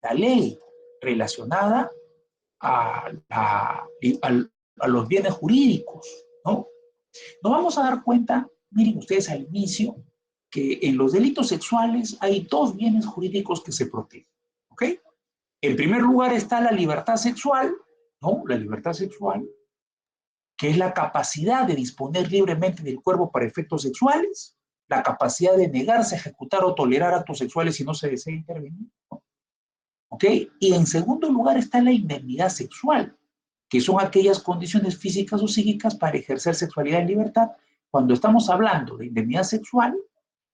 la ley relacionada a, a los bienes jurídicos, ¿no? Nos vamos a dar cuenta, miren ustedes al inicio, que en los delitos sexuales hay dos bienes jurídicos que se protegen, ¿ok? En primer lugar está la libertad sexual, ¿no? La libertad sexual, que es la capacidad de disponer libremente del cuerpo para efectos sexuales, la capacidad de negarse a ejecutar o tolerar actos sexuales si no se desea intervenir, ¿no? ¿Ok? Y en segundo lugar está la indemnidad sexual, que son aquellas condiciones físicas o psíquicas para ejercer sexualidad en libertad. Cuando estamos hablando de indemnidad sexual,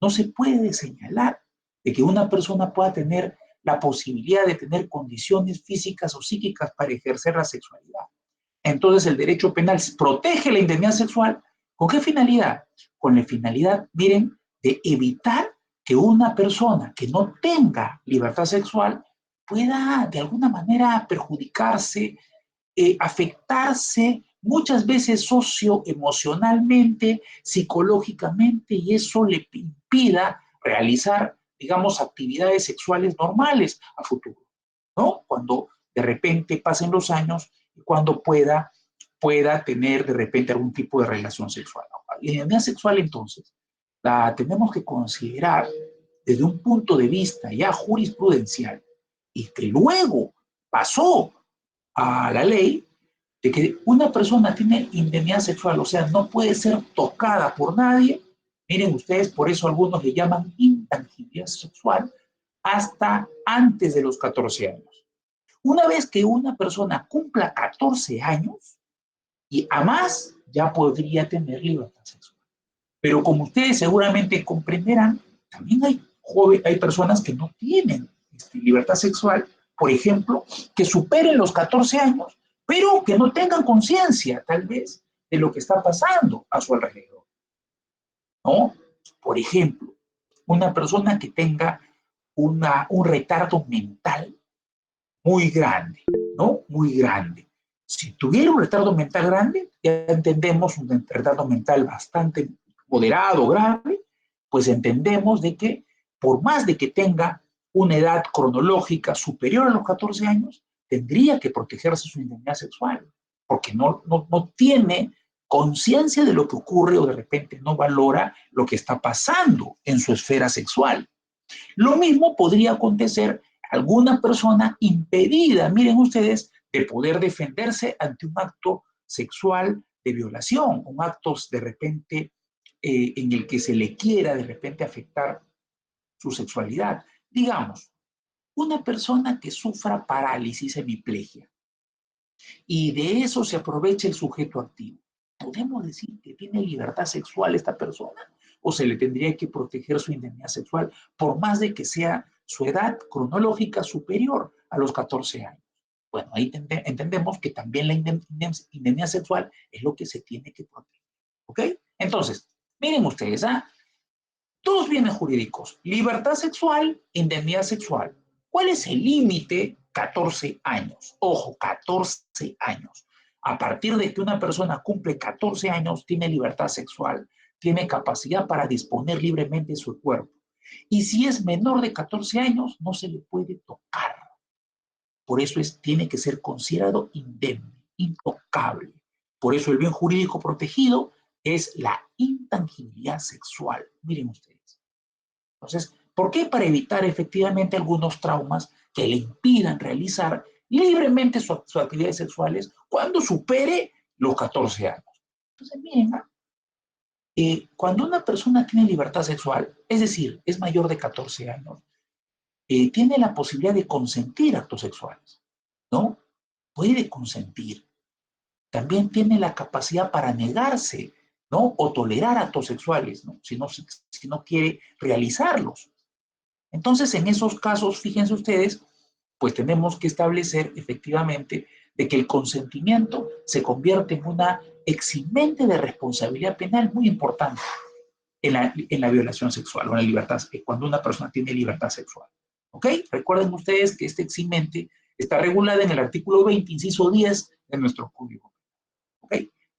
no se puede señalar de que una persona pueda tener la posibilidad de tener condiciones físicas o psíquicas para ejercer la sexualidad. Entonces el derecho penal protege la indemnidad sexual. ¿Con qué finalidad? Con la finalidad, miren, de evitar que una persona que no tenga libertad sexual pueda de alguna manera perjudicarse, afectarse muchas veces socioemocionalmente, psicológicamente, y eso le impida realizar, digamos, actividades sexuales normales a futuro, ¿no? Cuando de repente pasen los años y cuando pueda tener de repente algún tipo de relación sexual. La identidad sexual, entonces, la tenemos que considerar desde un punto de vista ya jurisprudencial y que luego pasó a la ley de que una persona tiene indemnidad sexual, o sea, no puede ser tocada por nadie. Miren ustedes, por eso algunos le llaman intangibilidad sexual, hasta antes de los 14 años. Una vez que una persona cumpla 14 años y a más, ya podría tener libertad sexual. Pero como ustedes seguramente comprenderán, también hay personas que no tienen libertad sexual, por ejemplo, que superen los 14 años, pero que no tengan conciencia, tal vez, de lo que está pasando a su alrededor, ¿no? Por ejemplo, una persona que tenga un retardo mental muy grande, ¿no? Muy grande. Si tuviera un retardo mental grande, ya entendemos un retardo mental bastante moderado, grave, pues entendemos de que por más de que tenga una edad cronológica superior a los 14 años, tendría que protegerse su indemnidad sexual, porque no tiene conciencia de lo que ocurre o de repente no valora lo que está pasando en su esfera sexual. Lo mismo podría acontecer a alguna persona impedida, miren ustedes, de poder defenderse ante un acto sexual de violación, un acto de repente en el que se le quiera de repente afectar su sexualidad. Digamos, una persona que sufra parálisis hemiplegia y de eso se aprovecha el sujeto activo. ¿Podemos decir que tiene libertad sexual esta persona? ¿O se le tendría que proteger su indemnidad sexual por más de que sea su edad cronológica superior a los 14 años? Bueno, ahí entendemos que también la indemnidad sexual es lo que se tiene que proteger. ¿Ok? Entonces, miren ustedes, dos bienes jurídicos, libertad sexual, indemnidad sexual. ¿Cuál es el límite? 14 años. Ojo, 14 años. A partir de que una persona cumple 14 años, tiene libertad sexual, tiene capacidad para disponer libremente de su cuerpo. Y si es menor de 14 años, no se le puede tocar. Por eso tiene que ser considerado indemne, intocable. Por eso el bien jurídico protegido es la intangibilidad sexual. Miren ustedes. Entonces, ¿por qué? Para evitar efectivamente algunos traumas que le impidan realizar libremente sus actividades sexuales cuando supere los 14 años. Entonces, miren, cuando una persona tiene libertad sexual, es decir, es mayor de 14 años, tiene la posibilidad de consentir actos sexuales, ¿no? Puede consentir. También tiene la capacidad para negarse, ¿no? O tolerar actos sexuales, ¿no? Si no quiere realizarlos. Entonces, en esos casos, fíjense ustedes, pues tenemos que establecer efectivamente de que el consentimiento se convierte en una eximente de responsabilidad penal muy importante en la violación sexual o en la libertad, cuando una persona tiene libertad sexual. ¿Ok? Recuerden ustedes que este eximente está regulada en el artículo 20, inciso 10 de nuestro código. ¿Ok?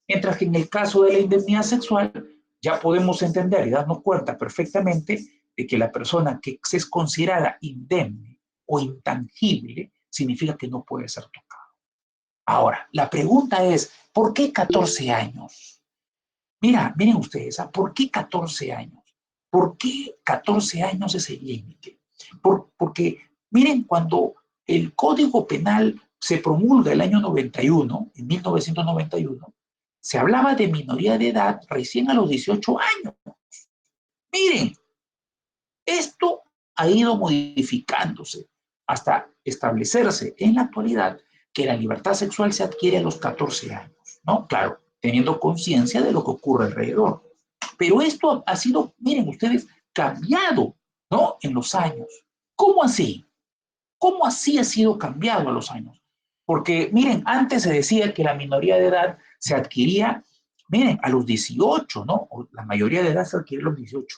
Mientras que en el caso de la indemnidad sexual, ya podemos entender y darnos cuenta perfectamente de que la persona que es considerada indemne o intangible, significa que no puede ser tocado. Ahora, la pregunta es, ¿por qué 14 años? Miren ustedes, ¿por qué 14 años? ¿Por qué 14 años es el límite? Porque, miren, cuando el Código Penal se promulga el año 91, en 1991, se hablaba de minoría de edad recién a los 18 años. Miren, esto ha ido modificándose hasta establecerse en la actualidad que la libertad sexual se adquiere a los 14 años, ¿no? Claro, teniendo conciencia de lo que ocurre alrededor. Pero esto ha sido, miren ustedes, cambiado, ¿no? En los años. ¿Cómo así? ¿Cómo así ha sido cambiado a los años? Porque, miren, antes se decía que la minoría de edad se adquiría, miren, a los 18, ¿no? O la mayoría de edad se adquiere a los 18.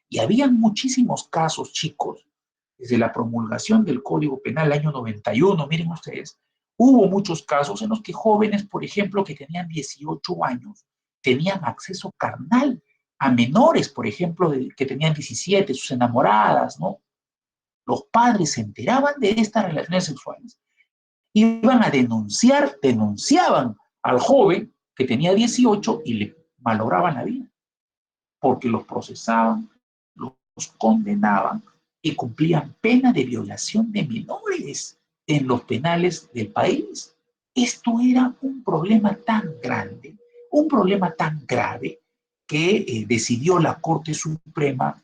Y había muchísimos casos, chicos, desde la promulgación del Código Penal el año 91, miren ustedes, hubo muchos casos en los que jóvenes, por ejemplo, que tenían 18 años, tenían acceso carnal a menores, por ejemplo, que tenían 17, sus enamoradas, ¿no? Los padres se enteraban de estas relaciones sexuales, iban a denunciaban al joven que tenía 18 y le malograban la vida, porque los procesaban, los condenaban y cumplían pena de violación de menores en los penales del país. Esto era un problema tan grande, un problema tan grave, que decidió la Corte Suprema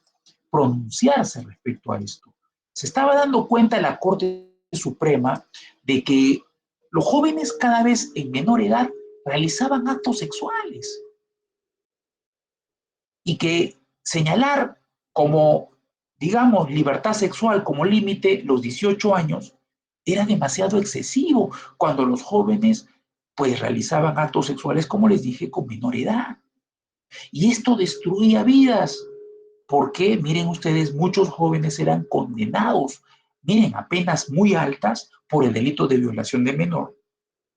pronunciarse respecto a esto. Se estaba dando cuenta la Corte Suprema de que los jóvenes cada vez en menor edad realizaban actos sexuales y que señalar como, digamos, libertad sexual como límite los 18 años era demasiado excesivo cuando los jóvenes pues realizaban actos sexuales, como les dije, con menor edad. Y esto destruía vidas, porque miren ustedes, muchos jóvenes eran condenados, miren, a penas muy altas por el delito de violación de menor,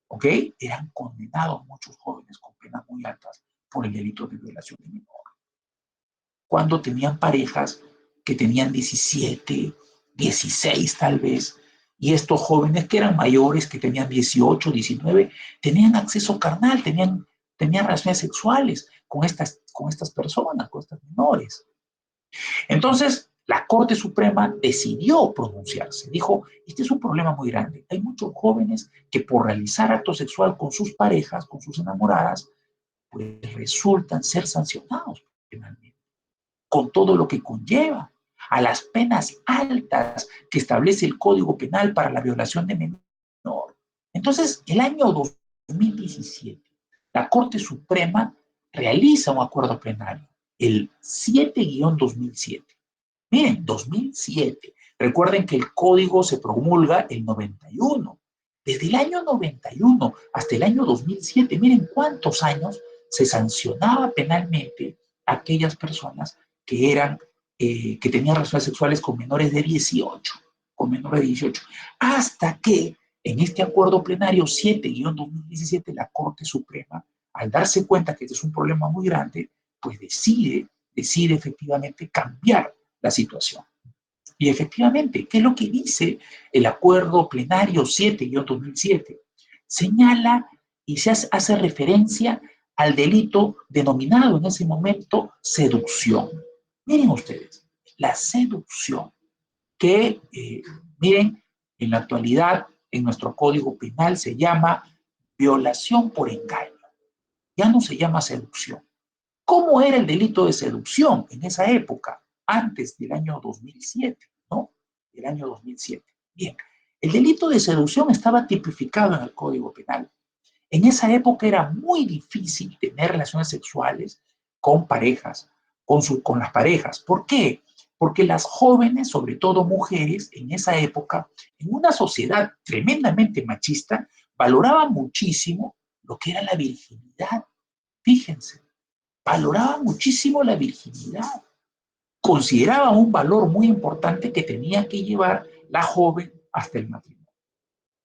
¿ok? Eran condenados muchos jóvenes con penas muy altas por el delito de violación de menor. Cuando tenían parejas que tenían 17, 16 tal vez, y estos jóvenes que eran mayores, que tenían 18, 19, tenían acceso carnal, tenían relaciones sexuales con estas personas, con estas menores. Entonces, la Corte Suprema decidió pronunciarse. Dijo, este es un problema muy grande. Hay muchos jóvenes que por realizar acto sexual con sus parejas, con sus enamoradas, pues resultan ser sancionados penalmente, con todo lo que conlleva, a las penas altas que establece el Código Penal para la violación de menor. Entonces, el año 2017, la Corte Suprema realiza un acuerdo plenario, el 7-2007. Miren, 2007. Recuerden que el código se promulga el 91. Desde el año 91 hasta el año 2007, miren cuántos años se sancionaba penalmente a aquellas personas que que tenían relaciones sexuales con menores de 18, hasta que en este acuerdo plenario 7-2017 la Corte Suprema, al darse cuenta que este es un problema muy grande, pues decide efectivamente cambiar la situación. Y efectivamente, ¿qué es lo que dice el acuerdo plenario 7-2007? Señala y se hace referencia al delito denominado en ese momento seducción. Miren ustedes, la seducción, que, miren, en la actualidad, en nuestro Código Penal se llama violación por engaño. Ya no se llama seducción. ¿Cómo era el delito de seducción en esa época, antes del año 2007, ¿no? El año 2007. Bien, el delito de seducción estaba tipificado en el Código Penal. En esa época era muy difícil tener relaciones sexuales con parejas, con las parejas. ¿Por qué? Porque las jóvenes, sobre todo mujeres, en esa época, en una sociedad tremendamente machista, valoraban muchísimo lo que era la virginidad. Fíjense, valoraban muchísimo la virginidad. Consideraban un valor muy importante que tenía que llevar la joven hasta el matrimonio.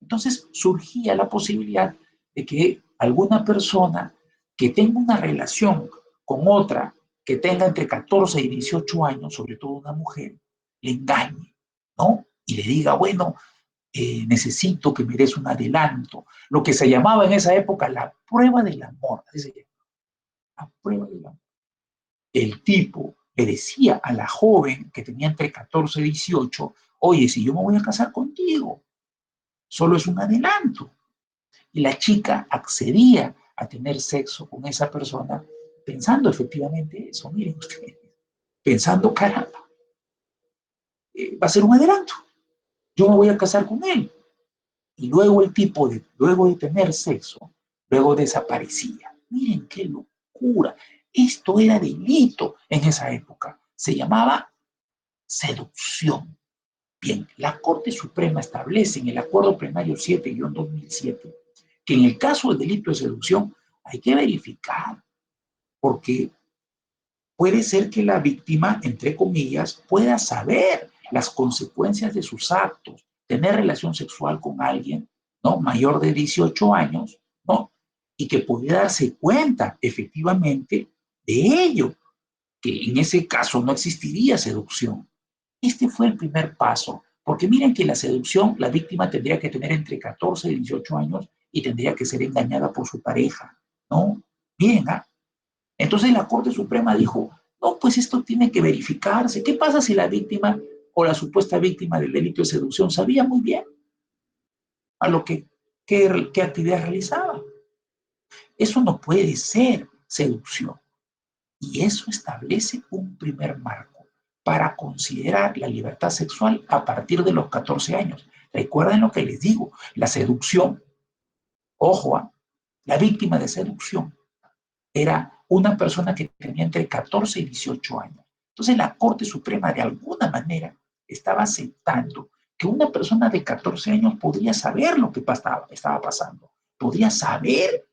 Entonces surgía la posibilidad de que alguna persona que tenga una relación con otra que tenga entre 14 y 18 años, sobre todo una mujer, le engañe, ¿no? y le diga, bueno, necesito que me des un adelanto. Lo que se llamaba en esa época la prueba del amor. Así se llama, la prueba del amor. El tipo le decía a la joven que tenía entre 14 y 18, oye, si yo me voy a casar contigo, solo es un adelanto. Y la chica accedía a tener sexo con esa persona pensando efectivamente eso, miren ustedes, pensando, caramba, va a ser un adelanto, yo me voy a casar con él. Y luego el tipo, luego de tener sexo, luego desaparecía. Miren qué locura. Esto era delito en esa época. Se llamaba seducción. Bien, la Corte Suprema establece en el Acuerdo Plenario 7-2007 que en el caso del delito de seducción hay que verificar, porque puede ser que la víctima, entre comillas, pueda saber las consecuencias de sus actos, tener relación sexual con alguien, ¿no? Mayor de 18 años, ¿no? Y que pudiera darse cuenta efectivamente de ello, que en ese caso no existiría seducción. Este fue el primer paso, porque miren que la seducción, la víctima tendría que tener entre 14 y 18 años y tendría que ser engañada por su pareja, ¿no? Bien, ¿ah? Entonces la Corte Suprema dijo, no, pues esto tiene que verificarse. ¿Qué pasa si la víctima o la supuesta víctima del delito de seducción sabía muy bien a lo que, qué actividad realizaba? Eso no puede ser seducción. Y eso establece un primer marco para considerar la libertad sexual a partir de los 14 años. Recuerden lo que les digo, la seducción, ojo, la víctima de seducción era una persona que tenía entre 14 y 18 años. Entonces la Corte Suprema de alguna manera estaba aceptando que una persona de 14 años podría saber lo que estaba pasando, podría saber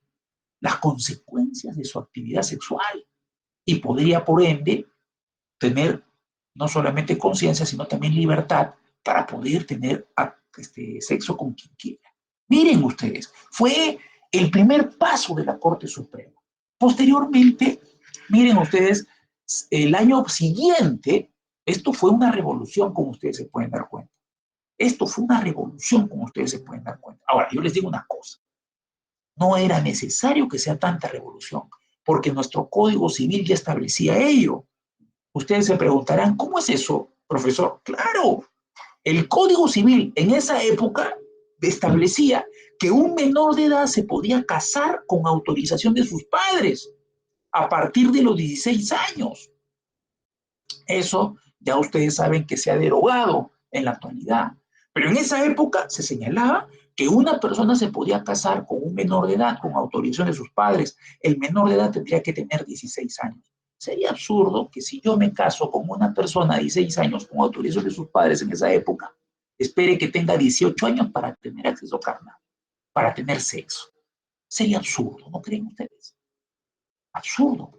las consecuencias de su actividad sexual y podría, por ende, tener no solamente conciencia, sino también libertad para poder tener sexo con quien quiera. Miren ustedes, fue el primer paso de la Corte Suprema. Posteriormente, miren ustedes, el año siguiente, esto fue una revolución, como ustedes se pueden dar cuenta. Esto fue una revolución, como ustedes se pueden dar cuenta. Ahora, yo les digo una cosa, no era necesario que sea tanta revolución, porque nuestro Código Civil ya establecía ello. Ustedes se preguntarán, ¿cómo es eso, profesor? Claro, el Código Civil en esa época establecía que un menor de edad se podía casar con autorización de sus padres a partir de los 16 años. Eso ya ustedes saben que se ha derogado en la actualidad. Pero en esa época se señalaba que una persona se podía casar con un menor de edad con autorización de sus padres. El menor de edad tendría que tener 16 años. Sería absurdo que si yo me caso con una persona de 16 años con autorización de sus padres en esa época, espere que tenga 18 años para tener acceso carnal, para tener sexo. Sería absurdo, ¿no creen ustedes? Absurdo,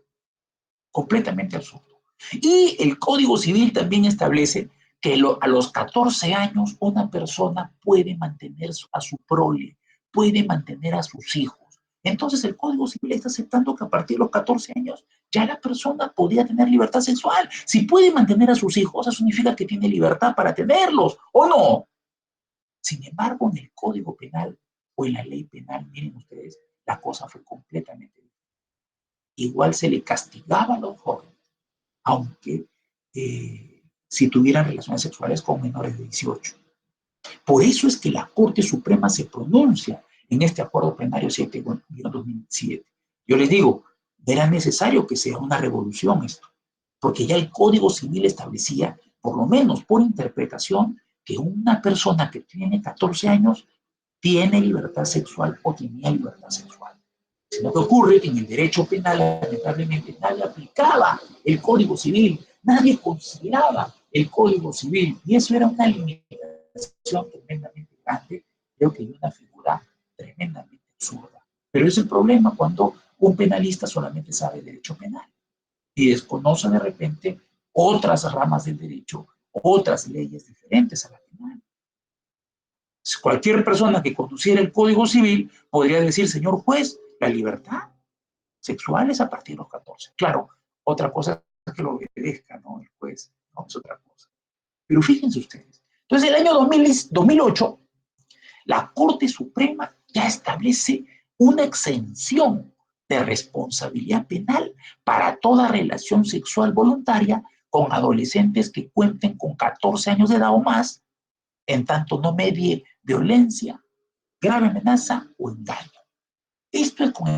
completamente absurdo. Y el Código Civil también establece que a los 14 años una persona puede mantener a su prole, puede mantener a sus hijos. Entonces el Código Civil está aceptando que a partir de los 14 años ya la persona podría tener libertad sexual. Si puede mantener a sus hijos, eso significa que tiene libertad para tenerlos, ¿o no? Sin embargo, en el Código Penal o en la ley penal, miren ustedes, la cosa fue completamente diferente. Igual se le castigaba a los jóvenes, aunque si tuvieran relaciones sexuales con menores de 18. Por eso es que la Corte Suprema se pronuncia en este acuerdo plenario 7-2007. Yo les digo, era necesario que sea una revolución esto, porque ya el Código Civil establecía, por lo menos por interpretación, que una persona que tiene 14 años tiene libertad sexual o tenía libertad sexual. Lo que ocurre que en el derecho penal, lamentablemente, nadie aplicaba el Código Civil, nadie consideraba el Código Civil, y eso era una limitación tremendamente grande, creo que una figura tremendamente absurda. Pero es el problema cuando un penalista solamente sabe derecho penal y desconoce de repente otras ramas del derecho, otras leyes diferentes a la penal. Cualquier persona que conociera el Código Civil podría decir, señor juez, la libertad sexual es a partir de los 14. Claro, otra cosa es que lo obedezca, ¿no? El juez, no, es otra cosa. Pero fíjense ustedes, Entonces, en el año 2008, la Corte Suprema ya establece una exención de responsabilidad penal para toda relación sexual voluntaria con adolescentes que cuenten con 14 años de edad o más, en tanto no medie violencia, grave amenaza o engaño. Esto es con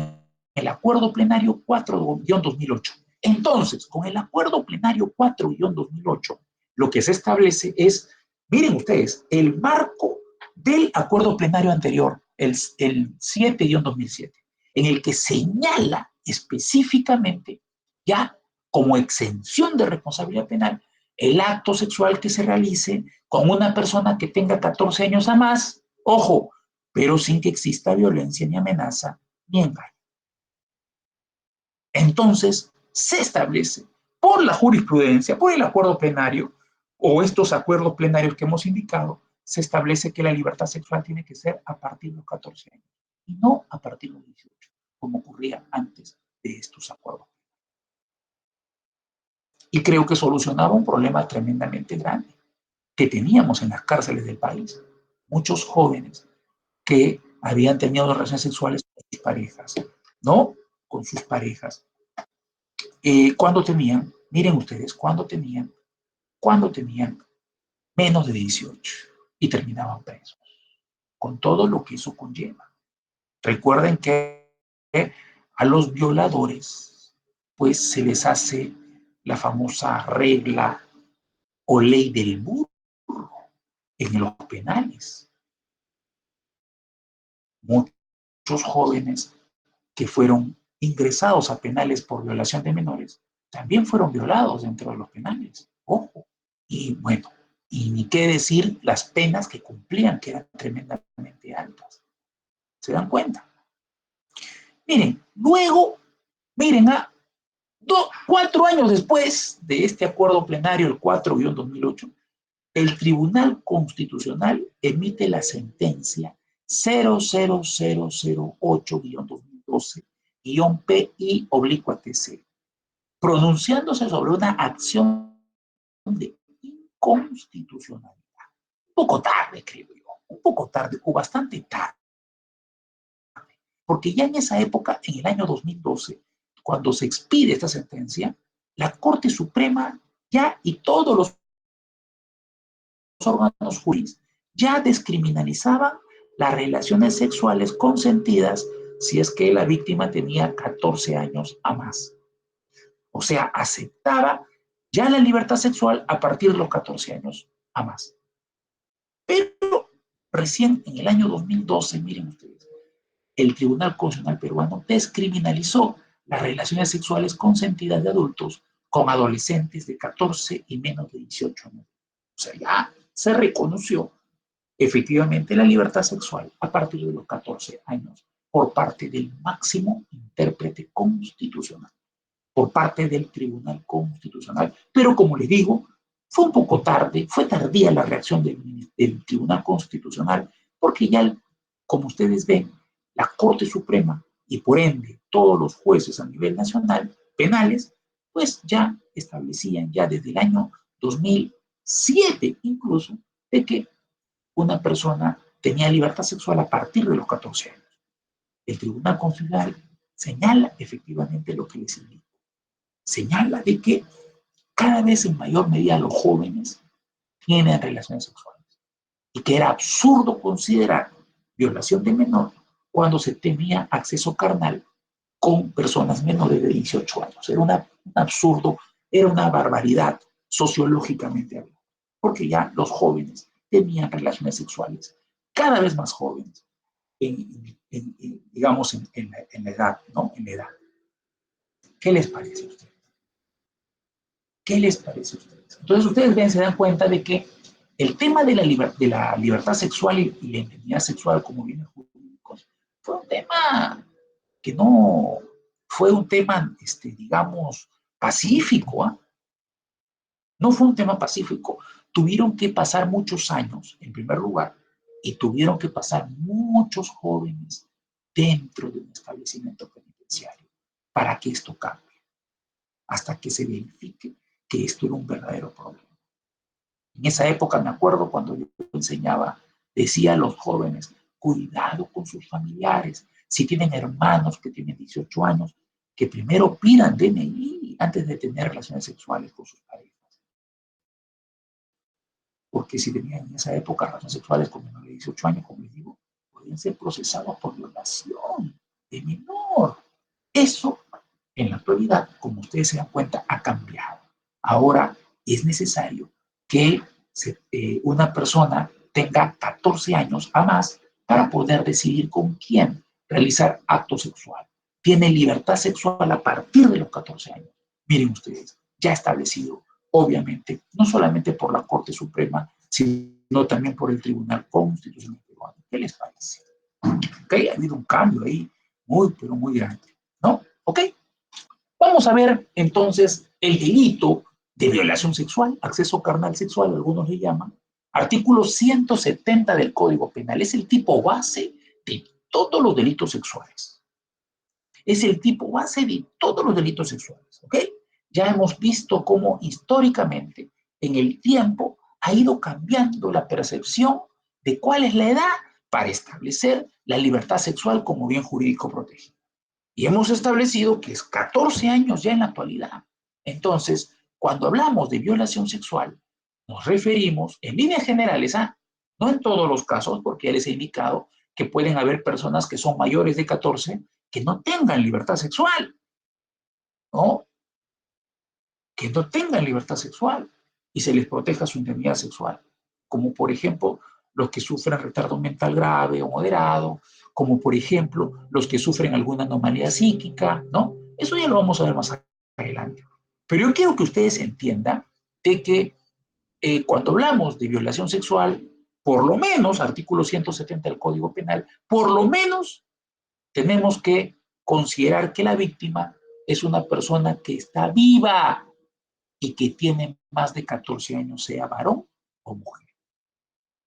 el Acuerdo Plenario 4-2008. Entonces, con el Acuerdo Plenario 4-2008, lo que se establece es, miren ustedes, el marco del Acuerdo Plenario anterior, el 7-2007, en el que señala específicamente ya como exención de responsabilidad penal el acto sexual que se realice con una persona que tenga 14 años a más, ojo, pero sin que exista violencia ni amenaza ni engaño. Entonces, se establece por la jurisprudencia, por el acuerdo plenario o estos acuerdos plenarios que hemos indicado, se establece que la libertad sexual tiene que ser a partir de los 14 años y no a partir de los 18, como ocurría antes de estos acuerdos. Y creo que solucionaba un problema tremendamente grande que teníamos en las cárceles del país. Muchos jóvenes que habían tenido relaciones sexuales con sus parejas, ¿no? Con sus parejas. Cuando tenían, miren ustedes, cuando tenían menos de 18 y terminaban presos, con todo lo que eso conlleva. Recuerden que a los violadores, pues se les hace la famosa regla o ley del burro en los penales. Muchos jóvenes que fueron ingresados a penales por violación de menores también fueron violados dentro de los penales. Ojo. Y bueno, y ni qué decir las penas que cumplían, que eran tremendamente altas. ¿Se dan cuenta? Miren, luego, miren, 4 años después de este acuerdo plenario, el 4-2008, el Tribunal Constitucional emite la sentencia 00008-2012-PI/TC, pronunciándose sobre una acción de inconstitucionalidad. Un poco tarde, creo yo, un poco tarde, o bastante tarde, porque ya en esa época, en el año 2012, cuando se expide esta sentencia, la Corte Suprema ya y todos los órganos jurídicos ya descriminalizaban las relaciones sexuales consentidas si es que la víctima tenía 14 años a más. O sea, aceptaba ya la libertad sexual a partir de los 14 años a más. Pero recién en el año 2012, miren ustedes, el Tribunal Constitucional peruano descriminalizó las relaciones sexuales consentidas de adultos con adolescentes de 14 y menos de 18 años. O sea, ya se reconoció efectivamente la libertad sexual a partir de los 14 años por parte del máximo intérprete constitucional, por parte del Tribunal Constitucional. Pero como les digo, fue un poco tarde, fue tardía la reacción del Tribunal Constitucional, porque ya, como ustedes ven, la Corte Suprema y por ende todos los jueces a nivel nacional, penales, pues ya establecían ya desde el año 2007 incluso de que una persona tenía libertad sexual a partir de los 14 años. El Tribunal Constitucional señala efectivamente lo que les indico. Señala de que cada vez en mayor medida los jóvenes tienen relaciones sexuales y que era absurdo considerar violación de menor cuando se tenía acceso carnal con personas menores de 18 años. Era un absurdo, era una barbaridad sociológicamente hablando, porque ya los jóvenes tenían relaciones sexuales cada vez más jóvenes, digamos, en la edad, ¿no? En la edad. ¿Qué les parece a ustedes? ¿Qué les parece a ustedes? Entonces ustedes ven, se dan cuenta de que el tema de la libertad sexual y la identidad sexual como bienes jurídicos fue un tema que no fue un tema, digamos, pacífico, ¿eh? No fue un tema pacífico. Tuvieron que pasar muchos años, en primer lugar, y tuvieron que pasar muchos jóvenes dentro de un establecimiento penitenciario para que esto cambie, hasta que se verifique que esto era un verdadero problema. En esa época me acuerdo cuando yo enseñaba, decía a los jóvenes, cuidado con sus familiares. Si tienen hermanos que tienen 18 años, que primero pidan DNI antes de tener relaciones sexuales con sus parejas. Porque si tenían en esa época relaciones sexuales con menores de 18 años, como les digo, podían ser procesados por violación de menor. Eso, en la actualidad, como ustedes se dan cuenta, ha cambiado. Ahora es necesario que una persona tenga 14 años a más para poder decidir con quién realizar acto sexual. Tiene libertad sexual a partir de los 14 años. Miren ustedes, ya establecido, obviamente, no solamente por la Corte Suprema, sino también por el Tribunal Constitucional peruano. ¿Qué les parece? ¿Okay? Ha habido un cambio ahí muy, pero muy grande, ¿no? ¿Ok? Vamos a ver entonces el delito de violación sexual, acceso carnal sexual, algunos le llaman, artículo 170 del Código Penal. Es el tipo base de todos los delitos sexuales. Es el tipo base de todos los delitos sexuales, ¿ok? Ya hemos visto cómo históricamente, en el tiempo, ha ido cambiando la percepción de cuál es la edad para establecer la libertad sexual como bien jurídico protegido. Y hemos establecido que es 14 años ya en la actualidad. Entonces, cuando hablamos de violación sexual, nos referimos en líneas generales a, no en todos los casos, porque ya les he indicado que pueden haber personas que son mayores de 14 que no tengan libertad sexual, ¿no? Que no tengan libertad sexual y se les proteja su integridad sexual, como por ejemplo los que sufren retardo mental grave o moderado, como por ejemplo los que sufren alguna anomalía psíquica, ¿no? Eso ya lo vamos a ver más adelante. Pero yo quiero que ustedes entiendan de que cuando hablamos de violación sexual, por lo menos, artículo 170 del Código Penal, por lo menos tenemos que considerar que la víctima es una persona que está viva y que tiene más de 14 años, sea varón o mujer.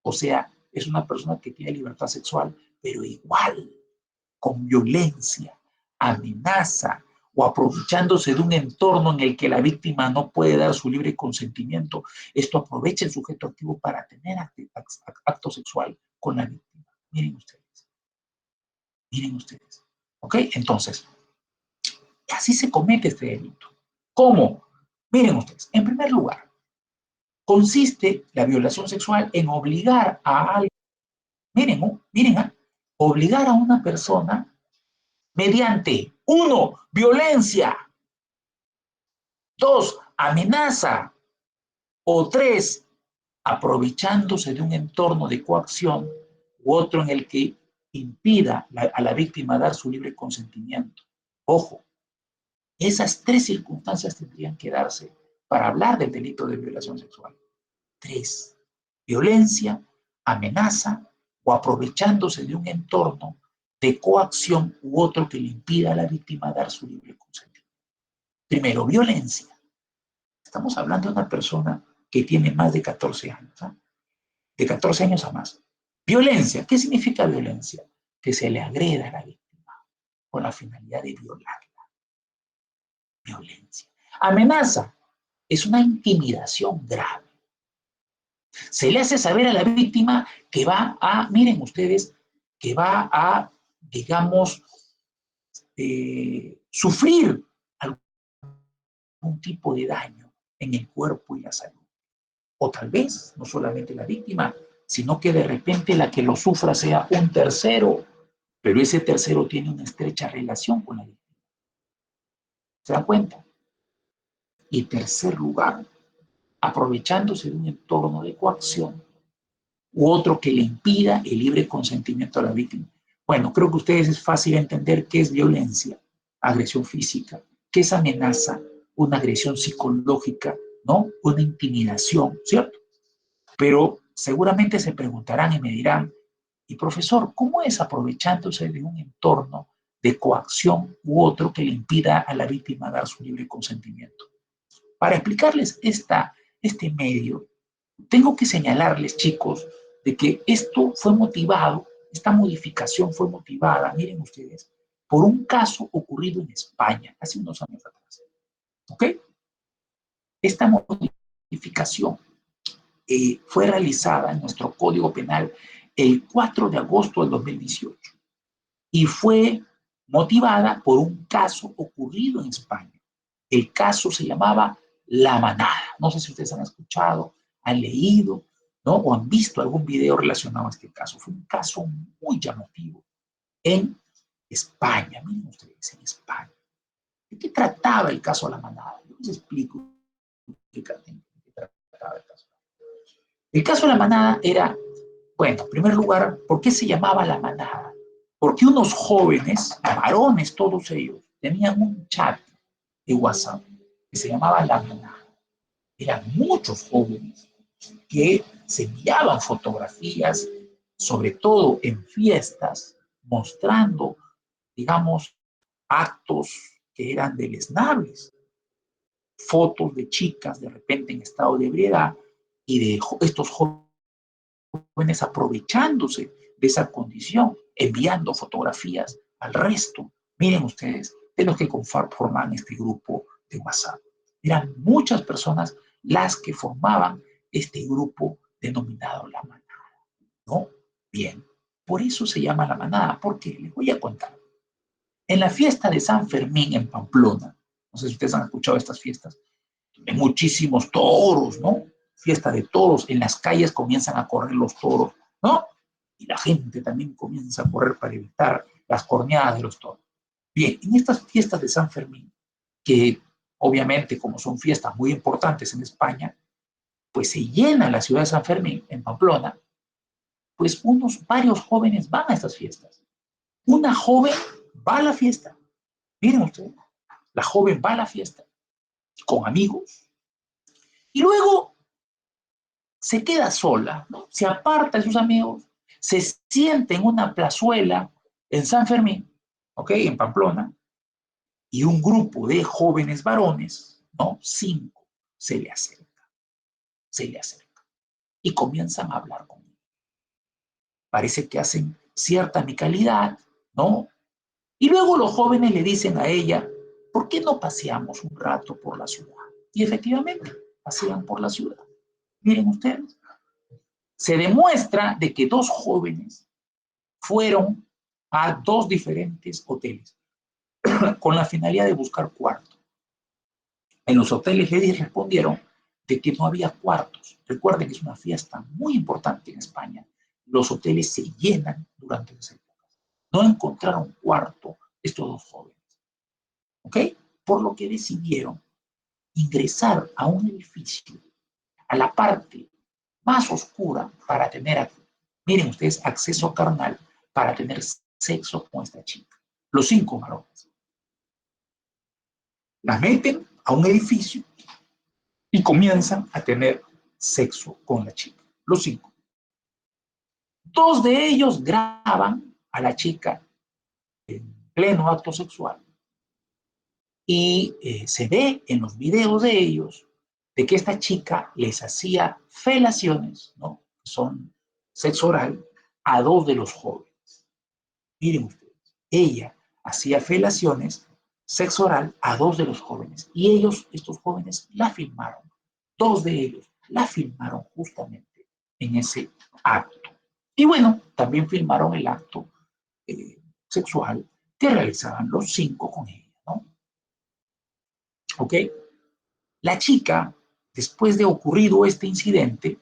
O sea, es una persona que tiene libertad sexual, pero igual, con violencia, amenaza o aprovechándose de un entorno en el que la víctima no puede dar su libre consentimiento. Esto aprovecha el sujeto activo para tener acto sexual con la víctima. Miren ustedes. Miren ustedes. ¿Ok? Entonces, así se comete este delito. ¿Cómo? Miren ustedes. En primer lugar, consiste la violación sexual en obligar a alguien, miren, obligar a una persona mediante, uno, violencia, dos, amenaza, o tres, aprovechándose de un entorno de coacción u otro en el que impida a la víctima dar su libre consentimiento. Ojo, esas tres circunstancias tendrían que darse para hablar del delito de violación sexual. Tres, violencia, amenaza o aprovechándose de un entorno de coacción u otro que le impida a la víctima dar su libre consentimiento. Primero, violencia. Estamos hablando de una persona que tiene más de 14 años, ¿eh? De 14 años a más. Violencia. ¿Qué significa violencia? Que se le agreda a la víctima con la finalidad de violarla. Violencia. Amenaza. Es una intimidación grave. Se le hace saber a la víctima que va a, miren ustedes, que va a, digamos, sufrir algún tipo de daño en el cuerpo y la salud. O tal vez, no solamente la víctima, sino que de repente la que lo sufra sea un tercero, pero ese tercero tiene una estrecha relación con la víctima. ¿Se dan cuenta? Y en tercer lugar, aprovechándose de un entorno de coacción, u otro que le impida el libre consentimiento a la víctima. Bueno, creo que a ustedes es fácil entender qué es violencia, agresión física, qué es amenaza, una agresión psicológica, ¿no? Una intimidación, ¿cierto? Pero seguramente se preguntarán y me dirán, y profesor, ¿cómo es aprovechándose de un entorno de coacción u otro que le impida a la víctima dar su libre consentimiento? Para explicarles este medio, tengo que señalarles, chicos, de que esto fue motivado, esta modificación fue motivada, miren ustedes, por un caso ocurrido en España hace unos años atrás. ¿Ok? Esta modificación fue realizada en nuestro Código Penal el 4 de agosto del 2018 y fue motivada por un caso ocurrido en España. El caso se llamaba La Manada. No sé si ustedes han escuchado, han leído, ¿no? O han visto algún video relacionado a este caso. Fue un caso muy llamativo en España. Miren ustedes, en España. ¿De qué trataba el caso La Manada? Yo les explico de qué trataba el caso. El caso de La Manada era, bueno, en primer lugar, ¿por qué se llamaba La Manada? Porque unos jóvenes, varones todos ellos, tenían un chat de WhatsApp que se llamaba La Manada. Eran muchos jóvenes que se enviaban fotografías, sobre todo en fiestas, mostrando, digamos, actos que eran deleznables, fotos de chicas de repente en estado de ebriedad y de estos jóvenes aprovechándose de esa condición, enviando fotografías al resto. Miren ustedes, de los que forman este grupo de WhatsApp. Eran muchas personas las que formaban este grupo denominado La Manada, ¿no? Bien, por eso se llama La Manada, porque les voy a contar. En la fiesta de San Fermín en Pamplona, no sé si ustedes han escuchado estas fiestas, hay muchísimos toros, ¿no? Fiesta de toros, en las calles comienzan a correr los toros, ¿no? Y la gente también comienza a correr para evitar las corneadas de los toros. Bien, en estas fiestas de San Fermín, que obviamente como son fiestas muy importantes en España, pues se llena la ciudad de San Fermín, en Pamplona, pues varios jóvenes van a estas fiestas. Una joven va a la fiesta, miren ustedes, la joven va a la fiesta con amigos y luego se queda sola, ¿no? Se aparta de sus amigos, se siente en una plazuela en San Fermín, ¿ok? En Pamplona, y un grupo de jóvenes varones, ¿no? 5, se le acerca y comienzan a hablar con él. Parece que hacen cierta amicalidad, ¿no? Y luego los jóvenes le dicen a ella, ¿por qué no paseamos un rato por la ciudad? Y efectivamente, pasean por la ciudad. Miren ustedes, se demuestra de que dos jóvenes fueron a dos diferentes hoteles con la finalidad de buscar cuarto. En los hoteles les respondieron de que no había cuartos. Recuerden que es una fiesta muy importante en España. Los hoteles se llenan durante esa época. No encontraron cuarto estos dos jóvenes. ¿Ok? Por lo que decidieron ingresar a un edificio, a la parte más oscura, para tener, miren ustedes, acceso carnal, para tener sexo con esta chica. Los 5 varones. Las meten a un edificio y comienzan a tener sexo con la chica. Los 5. 2 de ellos graban a la chica en pleno acto sexual y se ve en los videos de ellos de que esta chica les hacía felaciones, ¿no? Son sexo oral, a 2 de los jóvenes. Miren ustedes, ella hacía felaciones, sexo oral a 2 de los jóvenes y ellos, estos jóvenes, la filmaron. 2 de ellos la filmaron justamente en ese acto. Y bueno, también filmaron el acto sexual que realizaban los 5 con ella, ¿no? ¿Ok? La chica, después de ocurrido este incidente,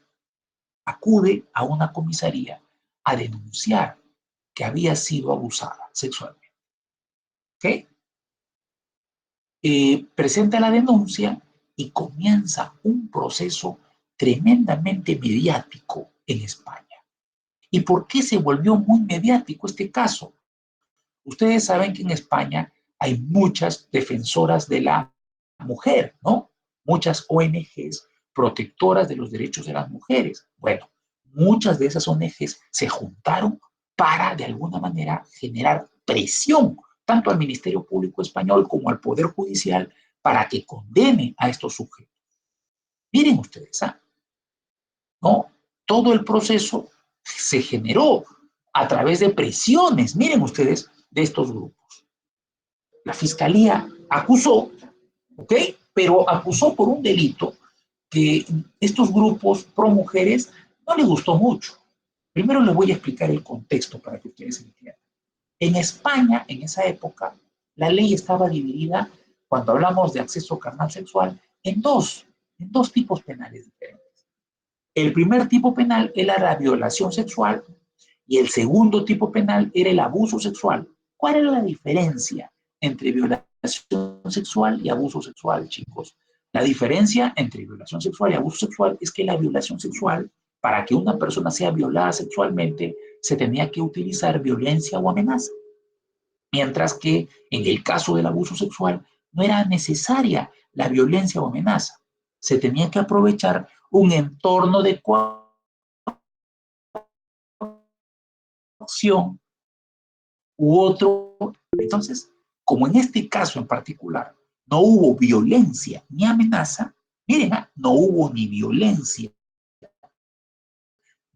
acude a una comisaría a denunciar que había sido abusada sexualmente. ¿Ok? Presenta la denuncia y comienza un proceso tremendamente mediático en España. ¿Y por qué se volvió muy mediático este caso? Ustedes saben que en España hay muchas defensoras de la mujer, ¿no? Muchas ONGs protectoras de los derechos de las mujeres. Bueno, muchas de esas ONGs se juntaron para, de alguna manera, generar presión tanto al Ministerio Público Español como al Poder Judicial para que condene a estos sujetos. Miren ustedes, ¿no? Todo el proceso se generó a través de presiones, miren ustedes, de estos grupos. La Fiscalía acusó, ¿ok? Pero acusó por un delito que estos grupos pro mujeres no les gustó mucho. Primero les voy a explicar el contexto para que ustedes entiendan. En España, en esa época, la ley estaba dividida, cuando hablamos de acceso carnal sexual, en dos tipos penales diferentes. El primer tipo penal era la violación sexual y el segundo tipo penal era el abuso sexual. ¿Cuál era la diferencia entre violación sexual y abuso sexual, chicos? La diferencia entre violación sexual y abuso sexual es que la violación sexual, para que una persona sea violada sexualmente, se tenía que utilizar violencia o amenaza. Mientras que en el caso del abuso sexual no era necesaria la violencia o amenaza. Se tenía que aprovechar un entorno de coacción u otro. Entonces, como en este caso en particular no hubo violencia ni amenaza, miren, no hubo ni violencia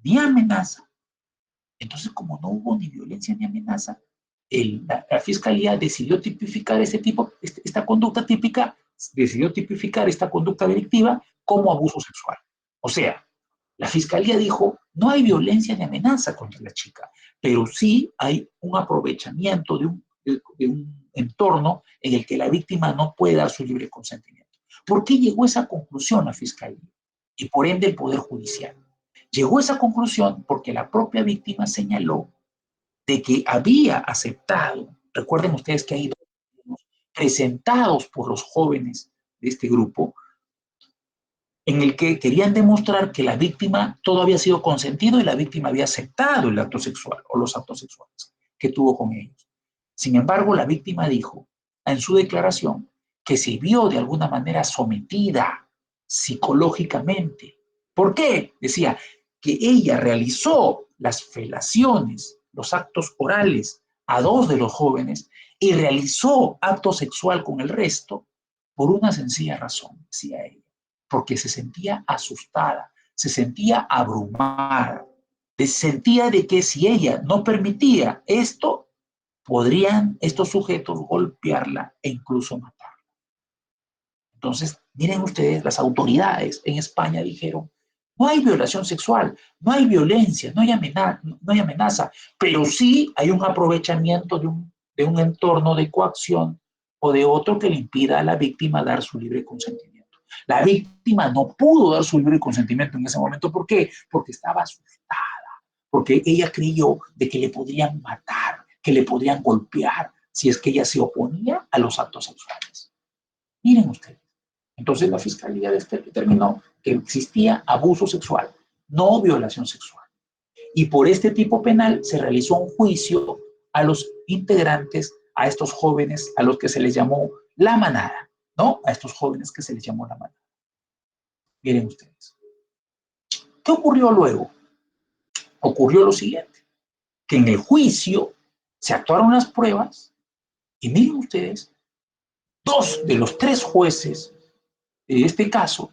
ni amenaza. Entonces, como no hubo ni violencia ni amenaza, la Fiscalía decidió tipificar esta conducta típica, decidió tipificar esta conducta delictiva como abuso sexual. O sea, la Fiscalía dijo, no hay violencia ni amenaza contra la chica, pero sí hay un aprovechamiento de un entorno en el que la víctima no puede dar su libre consentimiento. ¿Por qué llegó a esa conclusión la Fiscalía? Y por ende el Poder Judicial. Llegó a esa conclusión porque la propia víctima señaló de que había aceptado, recuerden ustedes que hay dos presentados por los jóvenes de este grupo, en el que querían demostrar que la víctima todo había sido consentido y la víctima había aceptado el acto sexual o los actos sexuales que tuvo con ellos. Sin embargo, la víctima dijo en su declaración que se vio de alguna manera sometida psicológicamente. ¿Por qué? Decía que ella realizó las felaciones, los actos orales a dos de los jóvenes y realizó acto sexual con el resto por una sencilla razón, decía ella, porque se sentía asustada, se sentía abrumada, se sentía de que si ella no permitía esto, podrían estos sujetos golpearla e incluso matarla. Entonces, miren ustedes, las autoridades en España dijeron, no hay violación sexual, no hay violencia, no hay amenaza, pero sí hay un aprovechamiento de un entorno de coacción o de otro que le impida a la víctima dar su libre consentimiento. La víctima no pudo dar su libre consentimiento en ese momento. ¿Por qué? Porque estaba asustada, porque ella creyó de que le podrían matar, que le podrían golpear si es que ella se oponía a los actos sexuales. Miren ustedes. Entonces la Fiscalía determinó que existía abuso sexual, no violación sexual. Y por este tipo penal se realizó un juicio a los integrantes, a estos jóvenes a los que se les llamó la manada, ¿no? A estos jóvenes que se les llamó la manada. Miren ustedes. ¿Qué ocurrió luego? Ocurrió lo siguiente, que en el juicio se actuaron las pruebas y miren ustedes, dos de los tres jueces de este caso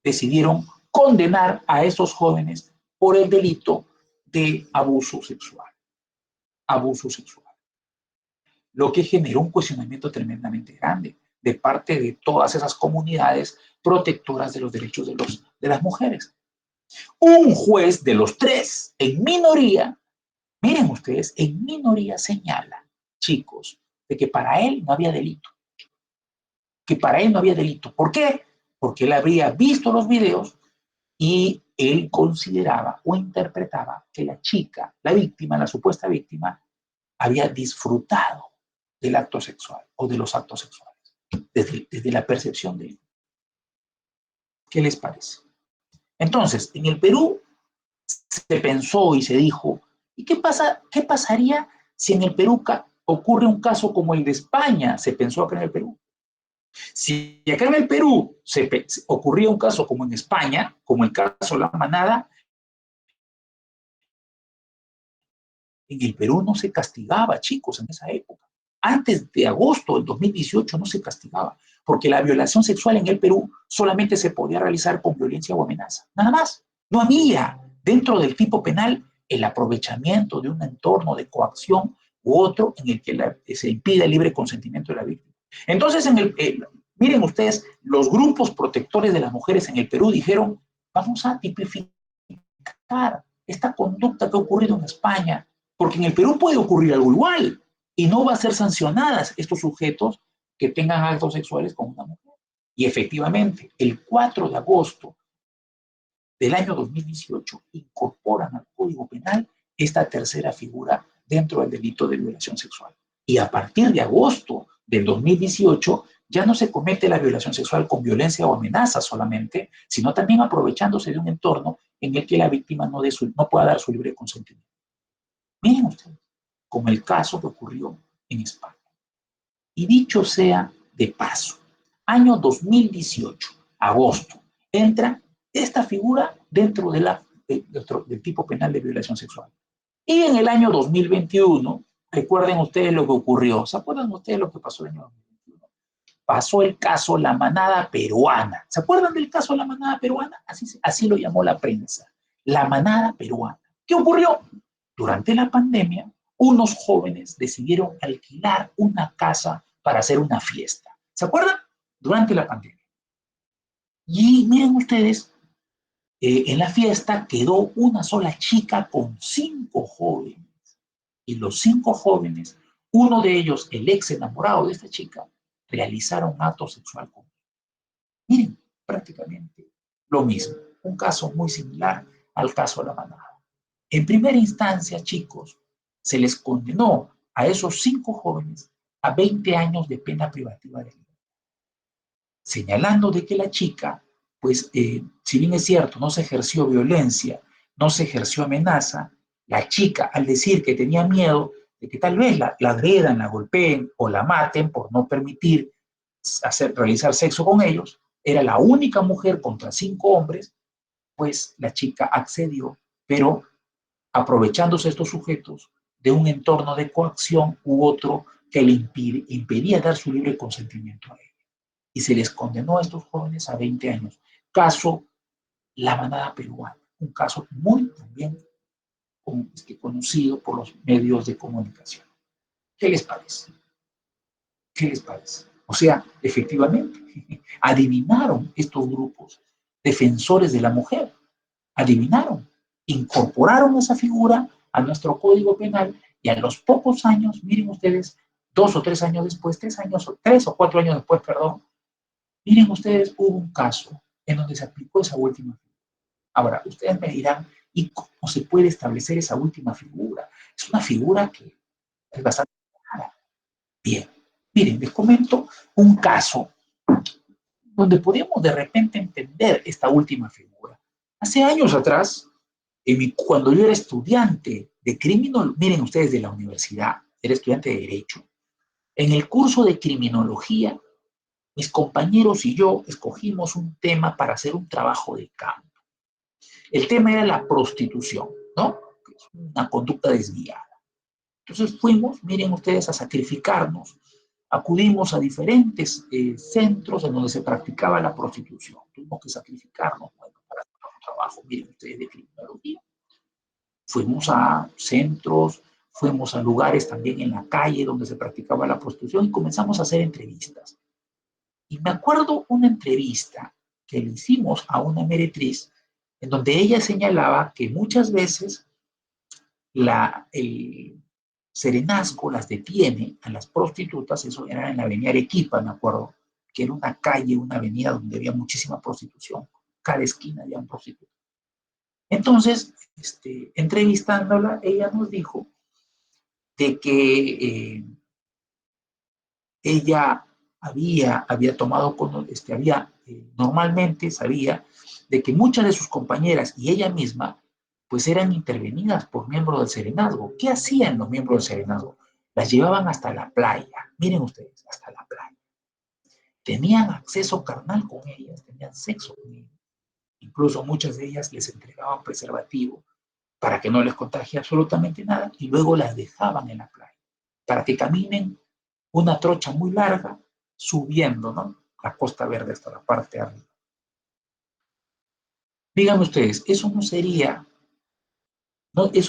decidieron condenar a esos jóvenes por el delito de abuso sexual. Abuso sexual. Lo que generó un cuestionamiento tremendamente grande de parte de todas esas comunidades protectoras de los derechos de las mujeres. Un juez de los tres, en minoría, miren ustedes, en minoría señala, chicos, de que para él no había delito. Que para él no había delito. ¿Por qué? Porque él habría visto los videos y él consideraba o interpretaba que la chica, la víctima, la supuesta víctima, había disfrutado del acto sexual o de los actos sexuales, desde la percepción de él. ¿Qué les parece? Entonces, en el Perú se pensó y se dijo, ¿y qué pasaría si en el Perú ocurre un caso como el de España? Se pensó acá en el Perú. Si acá en el Perú ocurría un caso como en España, como el caso de la manada, en el Perú no se castigaba, chicos, en esa época. Antes de agosto del 2018 no se castigaba, porque la violación sexual en el Perú solamente se podía realizar con violencia o amenaza. Nada más. No había dentro del tipo penal el aprovechamiento de un entorno de coacción u otro en el que se impide el libre consentimiento de la víctima. Entonces, Miren ustedes, los grupos protectores de las mujeres en el Perú dijeron, vamos a tipificar esta conducta que ha ocurrido en España, porque en el Perú puede ocurrir algo igual y no va a ser sancionadas estos sujetos que tengan actos sexuales con una mujer. Y efectivamente, el 4 de agosto del año 2018 incorporan al Código Penal esta tercera figura dentro del delito de violación sexual. Y a partir de agosto del 2018 ya no se comete la violación sexual con violencia o amenaza solamente, sino también aprovechándose de un entorno en el que la víctima no pueda dar su libre consentimiento. Miren ustedes, como el caso que ocurrió en España. Y dicho sea de paso, año 2018, agosto, entra esta figura dentro del tipo penal de violación sexual. Y en el año 2021, recuerden ustedes lo que ocurrió. ¿Se acuerdan ustedes lo que pasó en el año 2021? Pasó el caso La Manada Peruana. ¿Se acuerdan del caso La Manada Peruana? Así lo llamó la prensa. La Manada Peruana. ¿Qué ocurrió? Durante la pandemia, unos jóvenes decidieron alquilar una casa para hacer una fiesta. ¿Se acuerdan? Durante la pandemia. Y miren ustedes, en la fiesta quedó una sola chica con 5 jóvenes. Y los 5 jóvenes, uno de ellos, el ex enamorado de esta chica, realizaron acto sexual con ella. Miren, prácticamente lo mismo. Un caso muy similar al caso de La Manada. En primera instancia, chicos, se les condenó a esos 5 jóvenes a 20 años de pena privativa de libertad, señalando de que la chica, pues, si bien es cierto, no se ejerció violencia, no se ejerció amenaza, la chica, al decir que tenía miedo de que tal vez la agredan, la golpeen o la maten por no permitir realizar sexo con ellos, era la única mujer contra 5 hombres, pues la chica accedió, pero aprovechándose estos sujetos de un entorno de coacción u otro que le impedía dar su libre consentimiento a él. Y se les condenó a estos jóvenes a 20 años. Caso La Manada Peruana, un caso muy también conocido por los medios de comunicación. ¿Qué les parece? ¿Qué les parece? O sea, efectivamente, adivinaron estos grupos defensores de la mujer, adivinaron, incorporaron esa figura a nuestro Código Penal y a los pocos años, miren ustedes, 2 o 3 años después, 3 o 4 años después, perdón, miren ustedes, hubo un caso en donde se aplicó esa última figura. Ahora, ustedes me dirán, ¿y cómo se puede establecer esa última figura? Es una figura que es bastante clara. Bien, miren, les comento un caso donde podemos de repente entender esta última figura. Hace años atrás, cuando yo era estudiante de criminología, miren ustedes, de la universidad, era estudiante de Derecho, en el curso de Criminología, mis compañeros y yo escogimos un tema para hacer un trabajo de campo. El tema era la prostitución, ¿no? Una conducta desviada. Entonces fuimos, miren ustedes, a sacrificarnos. Acudimos a diferentes centros en donde se practicaba la prostitución. Tuvimos que sacrificarnos, bueno, para hacer un trabajo, miren ustedes, de criminología. Fuimos a centros, fuimos a lugares también en la calle donde se practicaba la prostitución y comenzamos a hacer entrevistas. Y me acuerdo una entrevista que le hicimos a una meretriz en donde ella señalaba que muchas veces el serenazgo las detiene a las prostitutas, eso era en la avenida Arequipa, me acuerdo, que era una calle, una avenida donde había muchísima prostitución, cada esquina había un prostituto. Entonces, entrevistándola, ella nos dijo de que ella había tomado, normalmente sabía de que muchas de sus compañeras y ella misma, pues eran intervenidas por miembros del serenazgo. ¿Qué hacían los miembros del serenazgo? Las llevaban hasta la playa, miren ustedes, hasta la playa. Tenían acceso carnal con ellas, tenían sexo con ellas. Incluso muchas de ellas les entregaban preservativo para que no les contagie absolutamente nada y luego las dejaban en la playa para que caminen una trocha muy larga subiendo, ¿no? La Costa Verde hasta la parte de arriba. Díganme ustedes, eso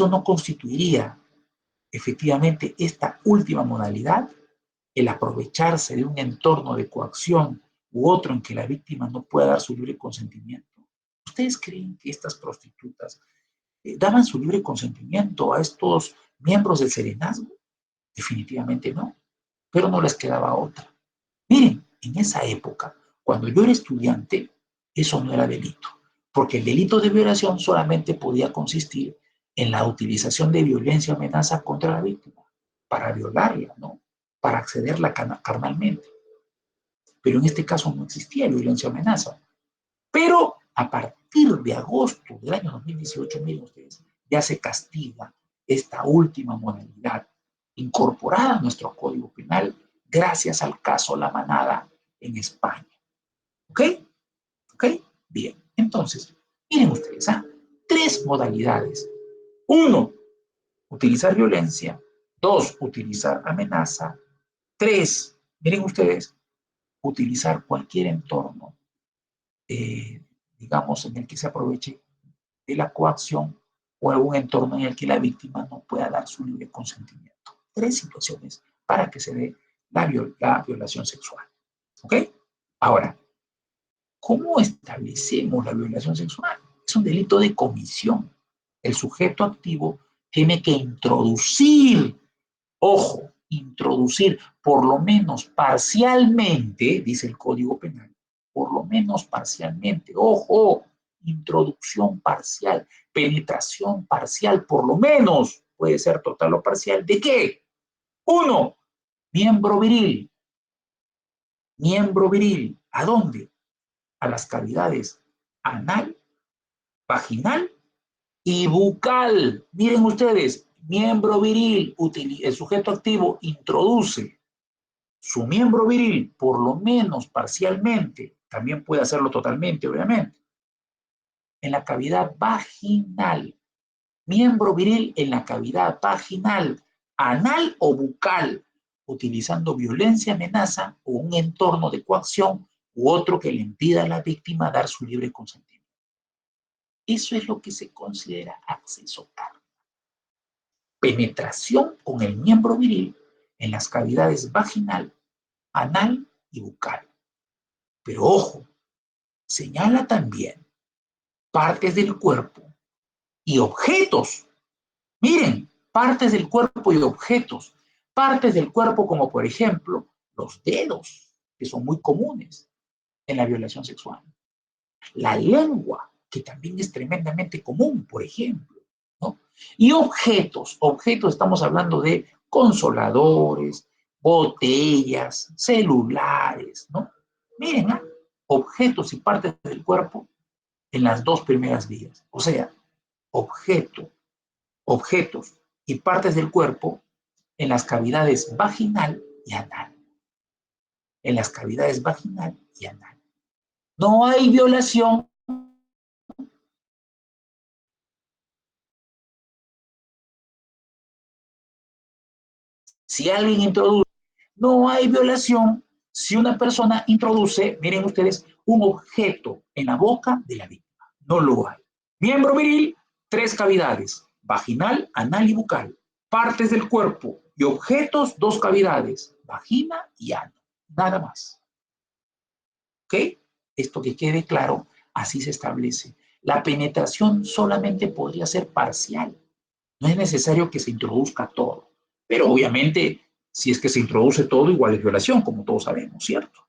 no constituiría efectivamente esta última modalidad, el aprovecharse de un entorno de coacción u otro en que la víctima no pueda dar su libre consentimiento. ¿Ustedes creen que estas prostitutas daban su libre consentimiento a estos miembros del serenazgo? Definitivamente no, pero no les quedaba otra. Miren, en esa época, cuando yo era estudiante, eso no era delito, porque el delito de violación solamente podía consistir en la utilización de violencia o amenaza contra la víctima, para violarla, ¿no? Para accederla carnalmente. Pero en este caso no existía violencia o amenaza. Pero a partir de agosto del año 2018, miren ustedes, ya se castiga esta última modalidad incorporada a nuestro Código Penal gracias al caso La Manada en España. ¿Ok? ¿Ok? Bien. Entonces, miren ustedes, ¿ah? 3 modalidades. 1, utilizar violencia. 2, utilizar amenaza. 3, miren ustedes, utilizar cualquier entorno, eh, digamos, en el que se aproveche de la coacción o algún entorno en el que la víctima no pueda dar su libre consentimiento. 3 situaciones para que se dé la violación sexual. ¿Ok? Ahora, ¿cómo establecemos la violación sexual? Es un delito de comisión. El sujeto activo tiene que introducir, ojo, introducir por lo menos parcialmente, dice el Código Penal, por lo menos parcialmente, ojo, introducción parcial, penetración parcial, por lo menos, puede ser total o parcial, ¿de qué? 1, miembro viril. Miembro viril, ¿a dónde? A las cavidades anal, vaginal y bucal. Miren ustedes, miembro viril, el sujeto activo introduce su miembro viril, por lo menos parcialmente, también puede hacerlo totalmente, obviamente, en la cavidad vaginal. Miembro viril en la cavidad vaginal, anal o bucal, utilizando violencia, amenaza o un entorno de coacción u otro que le impida a la víctima dar su libre consentimiento. Eso es lo que se considera acceso carnal. Penetración con el miembro viril en las cavidades vaginal, anal y bucal. Pero ojo, señala también partes del cuerpo y objetos. Miren, partes del cuerpo y objetos. Partes del cuerpo como por ejemplo los dedos, que son muy comunes en la violación sexual. La lengua, que también es tremendamente común, por ejemplo, ¿no? Y objetos, estamos hablando de consoladores, botellas, celulares, ¿no? Miren, ¿eh? Objetos y partes del cuerpo en las 2 primeras vías. O sea, objetos y partes del cuerpo en las cavidades vaginal y anal. En las cavidades vaginal y anal. No hay violación si alguien introduce. No hay violación si una persona introduce, miren ustedes, un objeto en la boca de la víctima. No lo hay. Miembro viril, 3 cavidades, vaginal, anal y bucal. Partes del cuerpo y objetos, 2 cavidades, vagina y ano. Nada más. ¿Ok? Esto que quede claro, así se establece. La penetración solamente podría ser parcial. No es necesario que se introduzca todo. Pero obviamente, si es que se introduce todo, igual es violación, como todos sabemos, ¿cierto?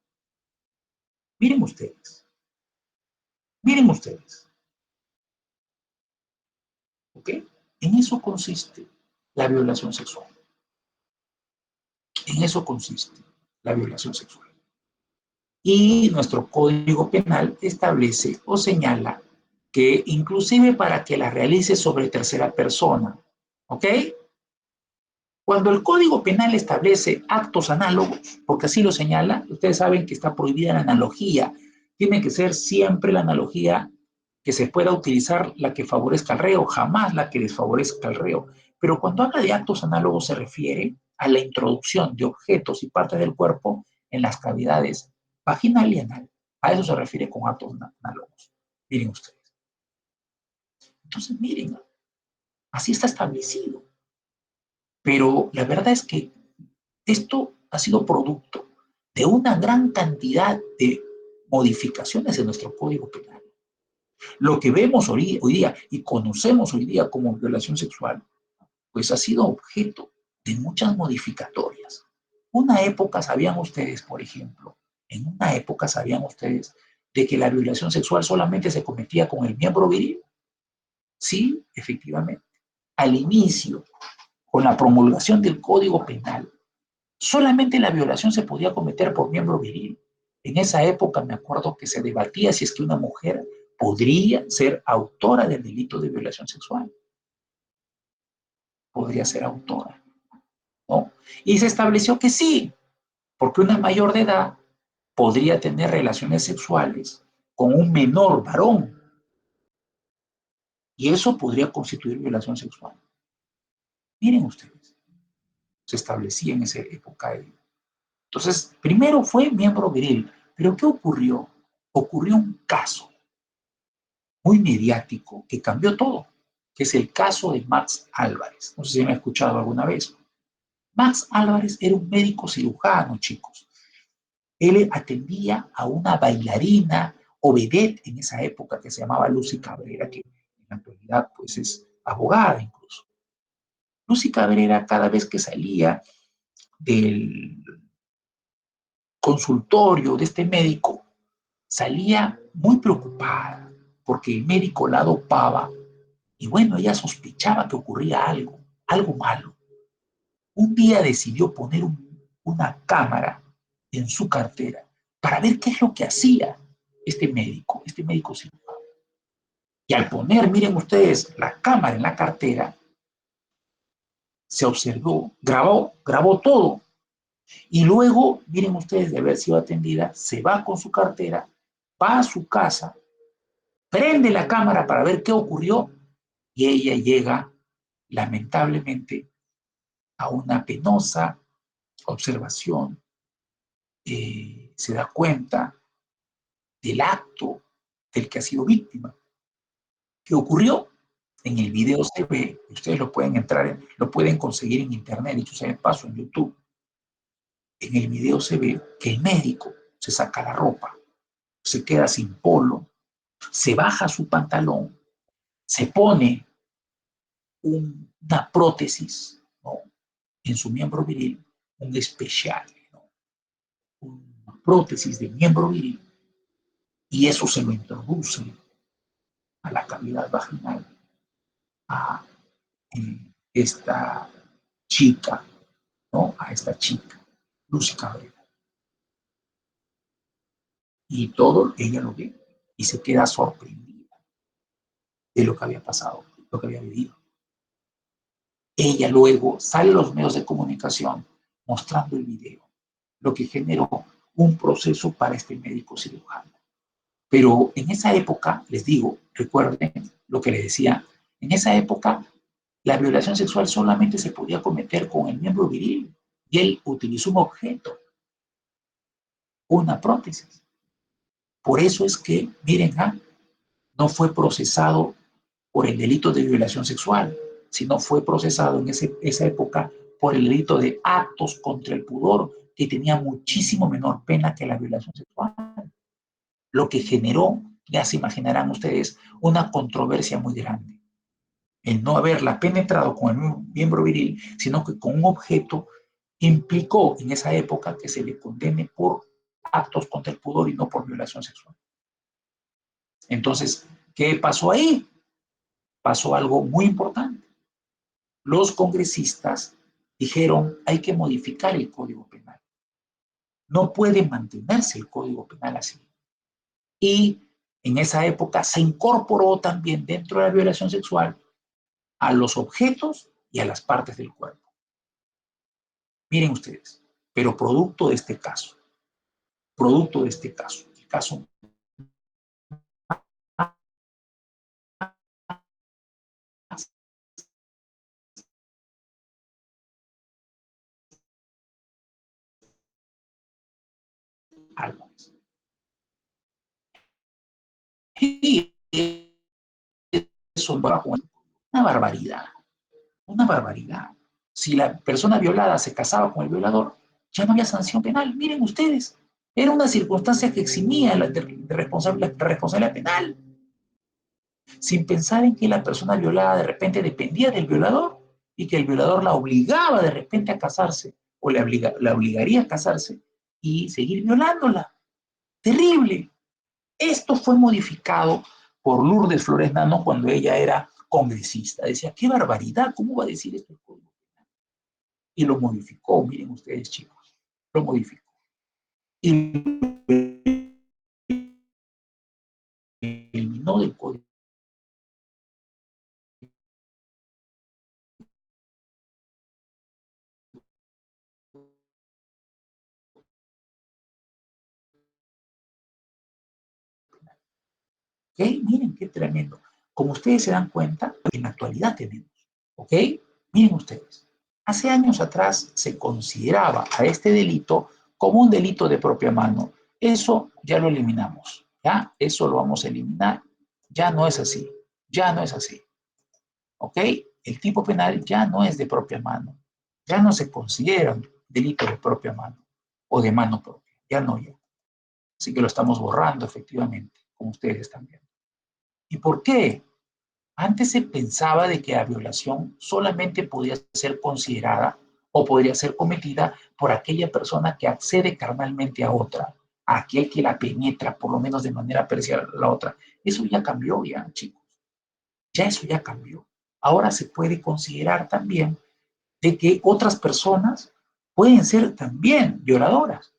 Miren ustedes. Miren ustedes. ¿Ok? En eso consiste la violación sexual. En eso consiste la violación sexual. Y nuestro Código Penal establece o señala que inclusive para que la realice sobre tercera persona, ¿ok? Cuando el Código Penal establece actos análogos, porque así lo señala, ustedes saben que está prohibida la analogía. Tiene que ser siempre la analogía que se pueda utilizar la que favorezca al reo, jamás la que desfavorezca al reo. Pero cuando habla de actos análogos se refiere a la introducción de objetos y partes del cuerpo en las cavidades vaginal y anal. A eso se refiere con actos análogos. Miren ustedes. Entonces, miren, así está establecido. Pero la verdad es que esto ha sido producto de una gran cantidad de modificaciones en nuestro Código Penal. Lo que vemos hoy día y conocemos hoy día como violación sexual, pues ha sido objeto de muchas modificatorias. Una época, sabían ustedes, por ejemplo, en una época sabían ustedes de que la violación sexual solamente se cometía con el miembro viril. Sí, efectivamente. Al inicio, con la promulgación del Código Penal, solamente la violación se podía cometer por miembro viril. En esa época me acuerdo que se debatía si es que una mujer podría ser autora del delito de violación sexual. Podría ser autora, ¿no? Y se estableció que sí, porque una mayor de edad podría tener relaciones sexuales con un menor varón y eso podría constituir violación sexual. Miren ustedes, se establecía en esa época. Entonces, primero fue miembro viril, pero ¿qué ocurrió? Ocurrió un caso muy mediático que cambió todo, que es el caso de Max Álvarez. No sé si me han escuchado alguna vez. Max Álvarez era un médico cirujano, chicos. Él atendía a una bailarina o vedette en esa época que se llamaba Lucy Cabrera, que en la actualidad pues es abogada incluso. Lucy Cabrera cada vez que salía del consultorio de este médico, salía muy preocupada porque el médico la dopaba y bueno, ella sospechaba que ocurría algo, algo malo. Un día decidió poner una cámara en su cartera para ver qué es lo que hacía este médico cirujano. Y al poner, miren ustedes, la cámara en la cartera, se observó, grabó todo. Y luego, miren ustedes, de haber sido atendida, se va con su cartera, va a su casa, prende la cámara para ver qué ocurrió y ella llega, lamentablemente, a una penosa observación. Se da cuenta del acto del que ha sido víctima. ¿Qué ocurrió? En el video se ve, ustedes lo pueden entrar, lo pueden conseguir en internet, dicho sea de paso, en YouTube. En el video se ve que el médico se saca la ropa, se queda sin polo, se baja su pantalón, se pone una prótesis, ¿no?, en su miembro viril, un especial, ¿no?, una prótesis de miembro viril, y eso se lo introduce a la cavidad vaginal a esta chica, ¿no?, a esta chica, Lucy Cabrera. Y todo ella lo ve y se queda sorprendida de lo que había pasado, lo que había vivido. Ella luego sale a los medios de comunicación mostrando el video, lo que generó un proceso para este médico cirujano. Pero en esa época, les digo, recuerden lo que les decía, en esa época la violación sexual solamente se podía cometer con el miembro viril y él utilizó un objeto, una prótesis. Por eso es que, miren, no fue procesado por el delito de violación sexual, sino fue procesado en esa época por el delito de actos contra el pudor, que tenía muchísimo menor pena que la violación sexual. Lo que generó, ya se imaginarán ustedes, una controversia muy grande. El no haberla penetrado con el miembro viril, sino que con un objeto, implicó en esa época que se le condene por actos contra el pudor y no por violación sexual. Entonces, ¿qué pasó ahí? Pasó algo muy importante. Los congresistas dijeron, hay que modificar el Código Penal. No puede mantenerse el Código Penal así. Y en esa época se incorporó también dentro de la violación sexual a los objetos y a las partes del cuerpo. Miren ustedes, pero producto de este caso, el caso Álvarez. Y eso una barbaridad, una barbaridad. Si la persona violada se casaba con el violador, ya no había sanción penal. Miren ustedes, Era una circunstancia que eximía de responsabilidad penal, sin pensar en que la persona violada de repente dependía del violador y que el violador la obligaba de repente a casarse o la obligaría a casarse y seguir violándola. Terrible. Esto fue modificado por Lourdes Flores Nano cuando ella era congresista. Decía, qué barbaridad, ¿cómo va a decir esto el Código Penal? Y lo modificó, miren ustedes chicos, lo modificó. Y lo eliminó del Código. ¿Ok? Miren qué tremendo. Como ustedes se dan cuenta, en la actualidad tenemos. ¿Ok? Miren ustedes. Hace años atrás se consideraba a este delito como un delito de propia mano. Eso ya lo eliminamos. ¿Ya? Eso lo vamos a eliminar. Ya no es así. Ya no es así. ¿Ok? El tipo penal ya no es de propia mano. Ya no se considera un delito de propia mano o de mano propia. Ya no, ya. Así que lo estamos borrando efectivamente, como ustedes están viendo. ¿Y por qué? Antes se pensaba de que la violación solamente podía ser considerada o podría ser cometida por aquella persona que accede carnalmente a otra, a aquel que la penetra, por lo menos de manera parcial a la otra. Eso ya cambió, ya, chicos. Ya eso ya cambió. Ahora se puede considerar también de que otras personas pueden ser también violadoras.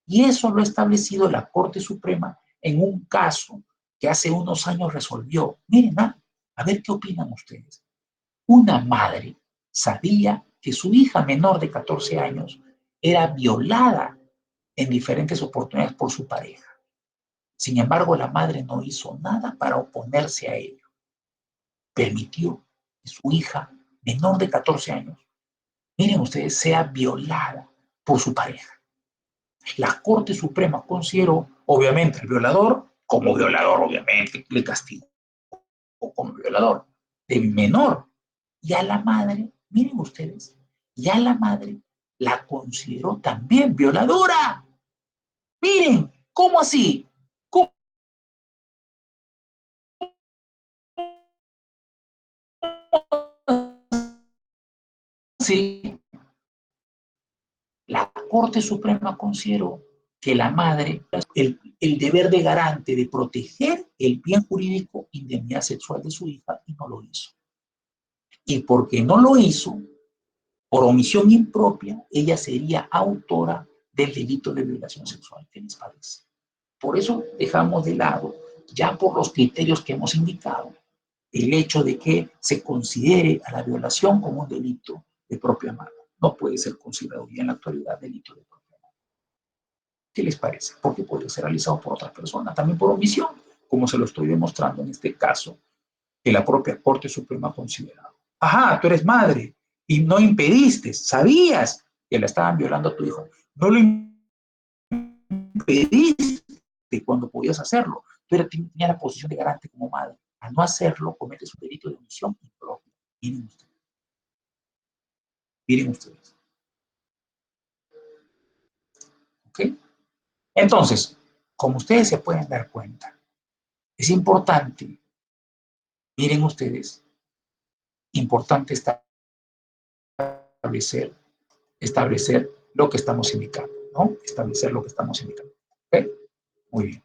Y eso lo ha establecido la Corte Suprema en un caso que hace unos años resolvió. Miren, a ver qué opinan ustedes. Una madre sabía que su hija menor de 14 años era violada en diferentes oportunidades por su pareja. Sin embargo, la madre no hizo nada para oponerse a ello. Permitió que su hija menor de 14 años, miren ustedes, sea violada por su pareja. La Corte Suprema consideró, obviamente, al violador como violador, obviamente, le castigó como violador, de menor. Y a la madre, miren ustedes, y a la madre la consideró también violadora. Miren, ¿cómo así? ¿Cómo así? La Corte Suprema consideró que la madre, el deber de garante de proteger el bien jurídico, indemnidad sexual de su hija, y no lo hizo. Y porque no lo hizo, por omisión impropia, ella sería autora del delito de violación sexual. ¿Qué les parece? Por eso dejamos de lado, ya por los criterios que hemos indicado, el hecho de que se considere a la violación como un delito de propia mano. No puede ser considerado ya en la actualidad delito de propia mano. ¿Qué les parece? Porque puede ser realizado por otra persona, también por omisión, como se lo estoy demostrando en este caso, que la propia Corte Suprema ha considerado. Ajá, tú eres madre y no impediste, sabías que la estaban violando a tu hijo. No lo impediste cuando podías hacerlo. Tú tenías la posición de garante como madre. Al no hacerlo, cometes un delito de omisión impropia. Miren ustedes. Miren ustedes. ¿Ok? Entonces, como ustedes se pueden dar cuenta, es importante, miren ustedes, importante establecer lo que estamos indicando, ¿no? Establecer lo que estamos indicando. ¿Ok? Muy bien.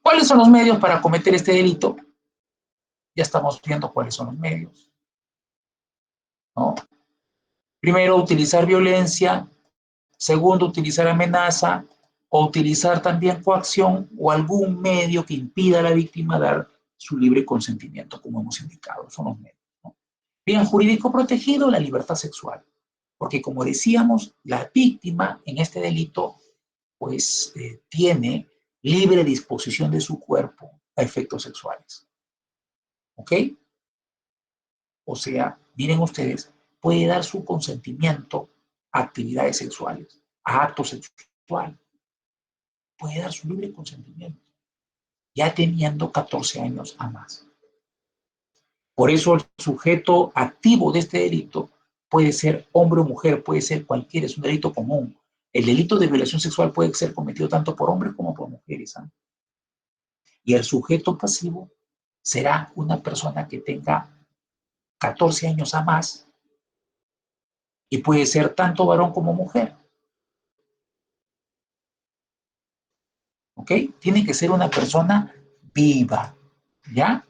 ¿Cuáles son los medios para cometer este delito? Ya estamos viendo cuáles son los medios, ¿no? Primero, utilizar violencia. Segundo, utilizar amenaza o utilizar también coacción o algún medio que impida a la víctima dar su libre consentimiento, como hemos indicado. Son los medios, ¿no? Bien jurídico protegido, la libertad sexual. Porque como decíamos, la víctima en este delito pues tiene libre disposición de su cuerpo a efectos sexuales. ¿Ok? O sea, miren ustedes, puede dar su consentimiento a actividades sexuales, a actos sexuales. Puede dar su libre consentimiento, ya teniendo 14 años a más. Por eso el sujeto activo de este delito puede ser hombre o mujer, puede ser cualquiera, es un delito común. El delito de violación sexual puede ser cometido tanto por hombres como por mujeres, ¿eh? Y el sujeto pasivo será una persona que tenga 14 años a más y puede ser tanto varón como mujer. ¿Ok? Tiene que ser una persona viva, ¿ya?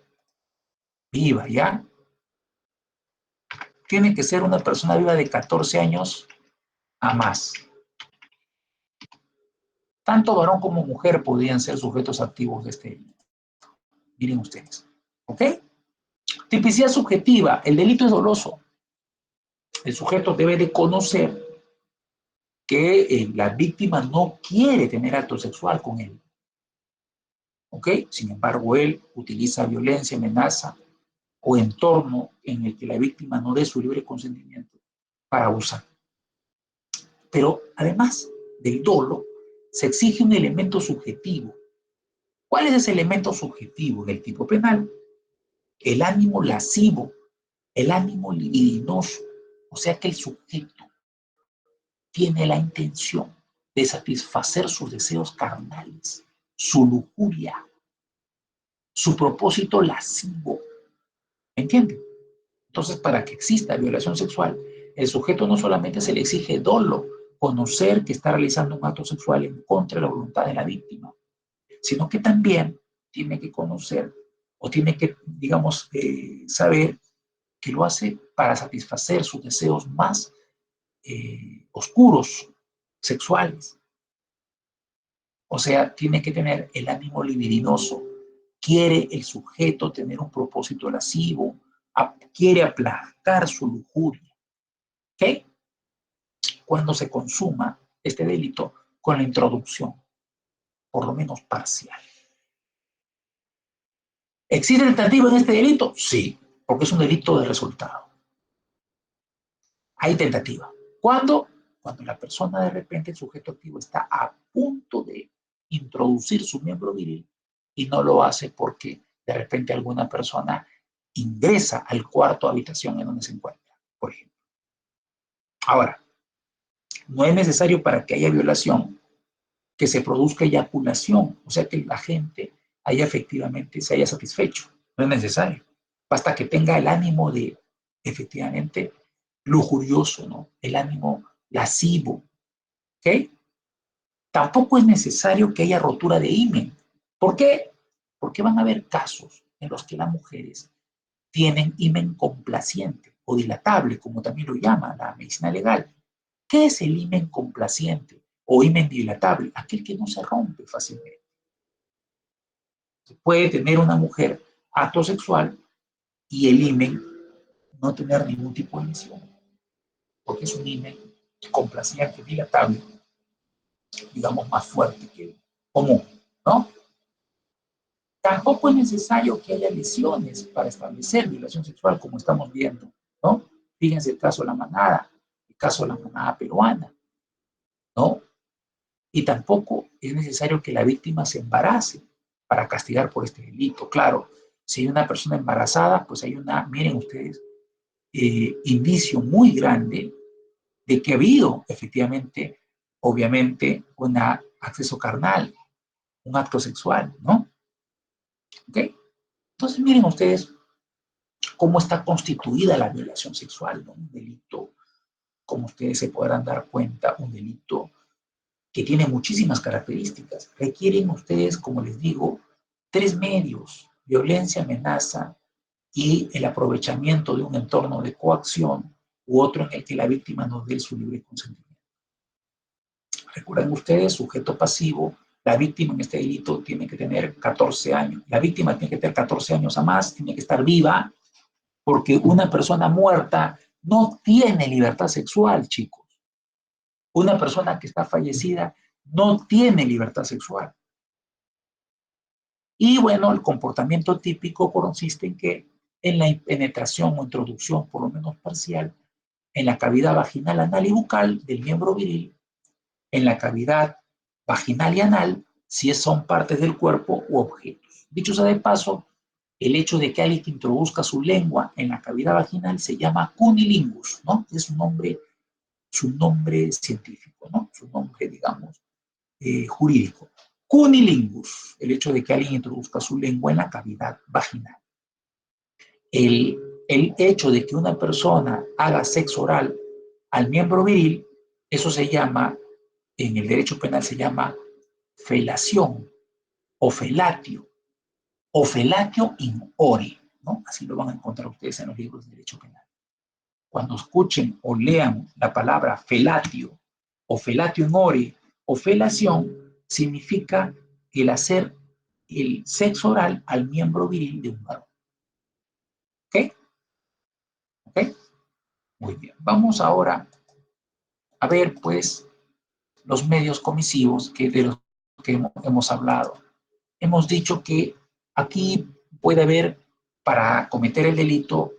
Viva, ¿ya? Tiene que ser una persona viva de 14 años a más. Tanto varón como mujer podrían ser sujetos activos de este delito. Miren ustedes. ¿Ok? Tipicidad subjetiva. El delito es doloso. El sujeto debe de conocer que la víctima no quiere tener acto sexual con él. ¿Ok? Sin embargo, él utiliza violencia, amenaza o entorno en el que la víctima no dé su libre consentimiento para abusar. Pero además del dolo, se exige un elemento subjetivo. ¿Cuál es ese elemento subjetivo del tipo penal? El ánimo lascivo, el ánimo libidinoso, o sea que el sujeto tiene la intención de satisfacer sus deseos carnales, su lujuria, su propósito lascivo. ¿Entienden? Entonces, para que exista violación sexual, el sujeto no solamente se le exige dolo, conocer que está realizando un acto sexual en contra de la voluntad de la víctima, sino que también tiene que conocer o tiene que, digamos, saber que lo hace para satisfacer sus deseos más oscuros, sexuales. O sea, tiene que tener el ánimo libidinoso. Quiere el sujeto tener un propósito lascivo, quiere aplacar su lujuria. ¿Ok? Cuando se consuma este delito con la introducción, por lo menos parcial. ¿Existe tentativa en este delito? Sí, porque es un delito de resultado. Hay tentativa. ¿Cuándo? Cuando la persona de repente, el sujeto activo, está a punto de introducir su miembro viril y no lo hace porque de repente alguna persona ingresa al cuarto habitación en donde se encuentra, por ejemplo. Ahora, no es necesario para que haya violación que se produzca eyaculación, o sea que la gente haya efectivamente se haya satisfecho. No es necesario. Basta que tenga el ánimo de efectivamente lujurioso, ¿no? El ánimo lascivo, ¿ok? Tampoco es necesario que haya rotura de himen. ¿Por qué? Porque van a haber casos en los que las mujeres tienen himen complaciente o dilatable, como también lo llama la medicina legal. ¿Qué es el himen complaciente o himen dilatable? Aquel que no se rompe fácilmente. Puede tener una mujer acto sexual y el himen no tener ningún tipo de lesión, porque es un himen complaciente, dilatable, digamos, más fuerte que el común, ¿no? Tampoco es necesario que haya lesiones para establecer violación sexual, como estamos viendo, ¿no? Fíjense el caso de la manada, el caso de la manada peruana, ¿no? Y tampoco es necesario que la víctima se embarace para castigar por este delito. Claro, si hay una persona embarazada, pues hay una, miren ustedes, indicio muy grande de que ha habido efectivamente, obviamente, un acceso carnal, un acto sexual, ¿no? ¿Ok? Entonces miren ustedes cómo está constituida la violación sexual, ¿no? Un delito, como ustedes se podrán dar cuenta, un delito que tiene muchísimas características. Requieren ustedes, como les digo, tres medios: violencia, amenaza y el aprovechamiento de un entorno de coacción u otro en el que la víctima no dé su libre consentimiento. Recuerden ustedes, sujeto pasivo, la víctima en este delito tiene que tener 14 años. La víctima tiene que tener 14 años a más, tiene que estar viva, porque una persona muerta no tiene libertad sexual, chicos. Una persona que está fallecida no tiene libertad sexual. Y bueno, el comportamiento típico consiste en que en la penetración o introducción, por lo menos parcial, en la cavidad vaginal, anal y bucal del miembro viril, en la cavidad vaginal y anal, si son partes del cuerpo u objetos. Dicho sea de paso, el hecho de que alguien introduzca su lengua en la cavidad vaginal se llama cunilingus, ¿no? Es un nombre su nombre científico, ¿no? Su nombre, digamos, jurídico. Cunilingus, el hecho de que alguien introduzca su lengua en la cavidad vaginal. El hecho de que una persona haga sexo oral al miembro viril, eso se llama, en el derecho penal se llama felación o felatio in ore, ¿no? Así lo van a encontrar ustedes en los libros de derecho penal. Cuando escuchen o lean la palabra felatio o felatio in ore o felación, significa el hacer el sexo oral al miembro viril de un varón. ¿Ok? ¿Ok? Muy bien. Vamos ahora a ver, pues, los medios comisivos de los que hemos hablado. Hemos dicho que aquí puede haber, para cometer el delito,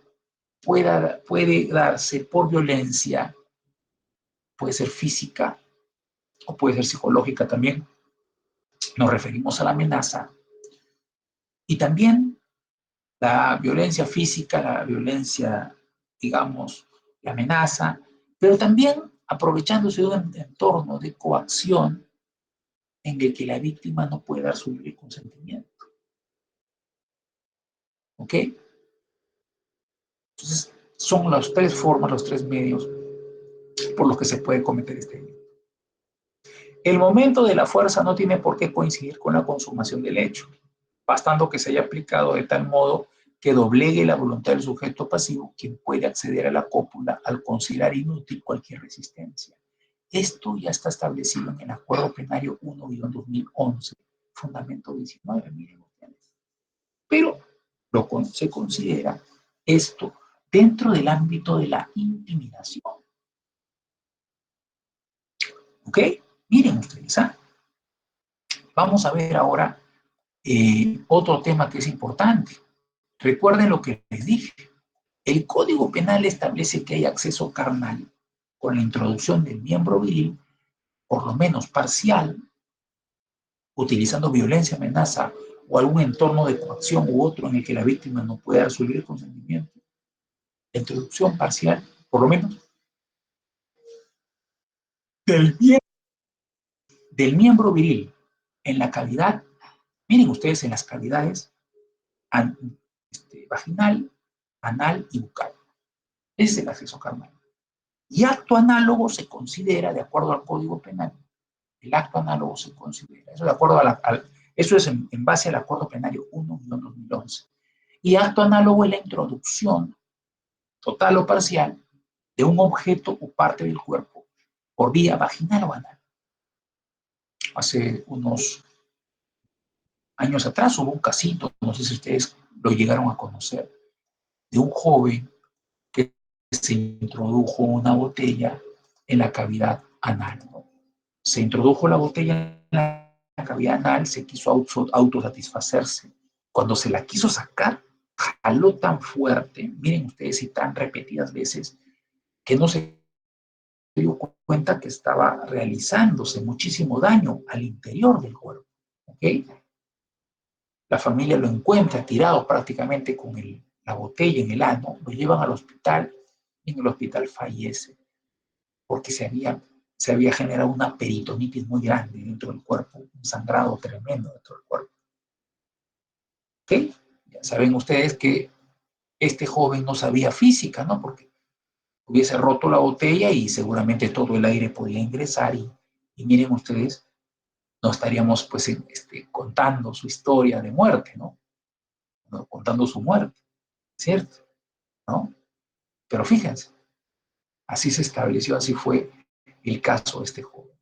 puede darse por violencia, puede ser física o puede ser psicológica también. Nos referimos a la amenaza. Y también la violencia física, la violencia, digamos, la amenaza, pero también aprovechándose de un entorno de coacción en el que la víctima no puede dar su libre consentimiento. ¿Ok? Entonces, son las tres formas, los tres medios por los que se puede cometer este delito. El momento de la fuerza no tiene por qué coincidir con la consumación del hecho, bastando que se haya aplicado de tal modo que doblegue la voluntad del sujeto pasivo, quien puede acceder a la cópula al considerar inútil cualquier resistencia. Esto ya está establecido en el Acuerdo Penario 1-2011, fundamento 19, miren ustedes. Pero se considera esto dentro del ámbito de la intimidación. ¿Ok? Miren ustedes, ¿ah? Vamos a ver ahora otro tema que es importante. Recuerden lo que les dije. El Código Penal establece que hay acceso carnal con la introducción del miembro viril, por lo menos parcial, utilizando violencia, amenaza o algún entorno de coacción u otro en el que la víctima no pueda dar su libre consentimiento. La introducción parcial, por lo menos, del miembro viril en la cavidad, miren ustedes en las cavidades vaginal, anal y bucal. Ese es el acceso carnal. Y acto análogo se considera, de acuerdo al Código Penal, el acto análogo se considera, eso, de acuerdo eso es en base al Acuerdo Penario 1-2011. Y acto análogo es la introducción, total o parcial, de un objeto o parte del cuerpo por vía vaginal o anal. Hace unos años atrás hubo un casito, no sé si ustedes lo llegaron a conocer, de un joven que se introdujo una botella en la cavidad anal, ¿no? Se introdujo la botella en la cavidad anal, se quiso autosatisfacerse. Cuando se la quiso sacar, jaló tan fuerte, miren ustedes, y tan repetidas veces, que no se dio cuenta que estaba realizándose muchísimo daño al interior del cuerpo. ¿Okay? La familia lo encuentra tirado prácticamente con la botella en el ano, lo llevan al hospital y en el hospital fallece porque se había generado una peritonitis muy grande dentro del cuerpo, un sangrado tremendo dentro del cuerpo. ¿Ok? Ya saben ustedes que este joven no sabía física, ¿no? Porque hubiese roto la botella y seguramente todo el aire podía ingresar y miren ustedes, no estaríamos pues contando su historia de muerte, ¿no? Contando su muerte, ¿cierto? ¿No? Pero fíjense, así se estableció, así fue el caso de este joven,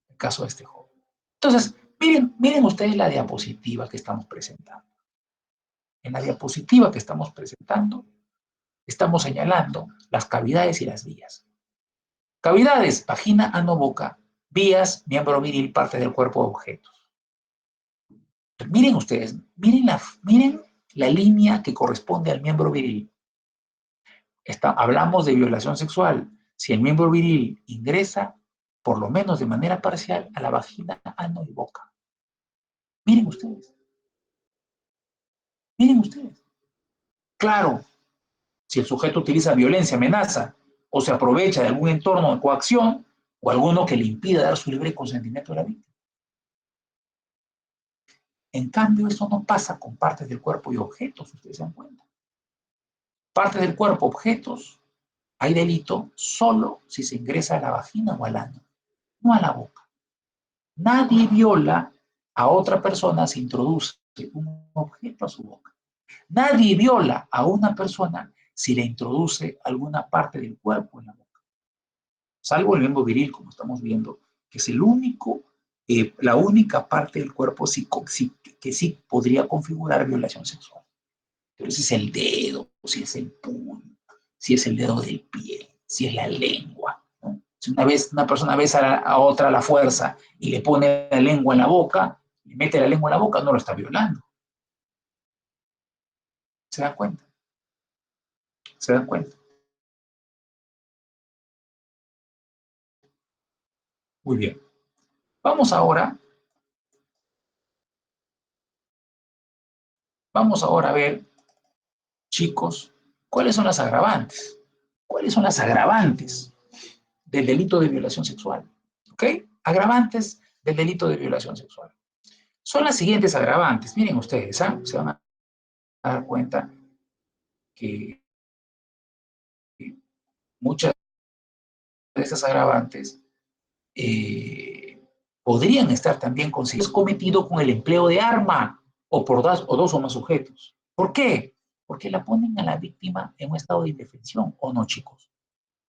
el caso de este joven. Entonces, miren ustedes la diapositiva que estamos presentando. En la diapositiva que estamos presentando, estamos señalando las cavidades y las vías. Cavidades, vagina, ano, boca. Vías, miembro viril, parte del cuerpo de objetos. Miren ustedes, miren la línea que corresponde al miembro viril. Hablamos de violación sexual. Si el miembro viril ingresa, por lo menos de manera parcial, a la vagina, ano y boca. Miren ustedes. Miren ustedes. Claro, si el sujeto utiliza violencia, amenaza o se aprovecha de algún entorno de coacción o alguno que le impida dar su libre consentimiento a la víctima. En cambio, eso no pasa con partes del cuerpo y objetos, ustedes se dan cuenta. Partes del cuerpo, objetos, hay delito solo si se ingresa a la vagina o al ano, no a la boca. Nadie viola a otra persona si introduce un objeto a su boca. Nadie viola a una persona si le introduce alguna parte del cuerpo en la boca. Salvo el miembro viril, como estamos viendo, que es la única parte del cuerpo que sí podría configurar violación sexual. Pero si es el dedo, si es el puño, si es el dedo del pie, si es la lengua, ¿no? Si una persona besa a otra a la fuerza y le pone la lengua en la boca, le mete la lengua en la boca, no lo está violando. ¿Se dan cuenta? ¿Se dan cuenta? Muy bien. Vamos ahora a ver, chicos, ¿cuáles son las agravantes? ¿Cuáles son las agravantes del delito de violación sexual? ¿Ok? Agravantes del delito de violación sexual. Son las siguientes agravantes. Miren ustedes, ¿ah? Se van a dar cuenta que muchas de estas agravantes podrían estar también consideradas cometido con el empleo de arma o por dos o más sujetos. ¿Por qué? Porque la ponen a la víctima en un estado de indefensión, ¿o no, chicos?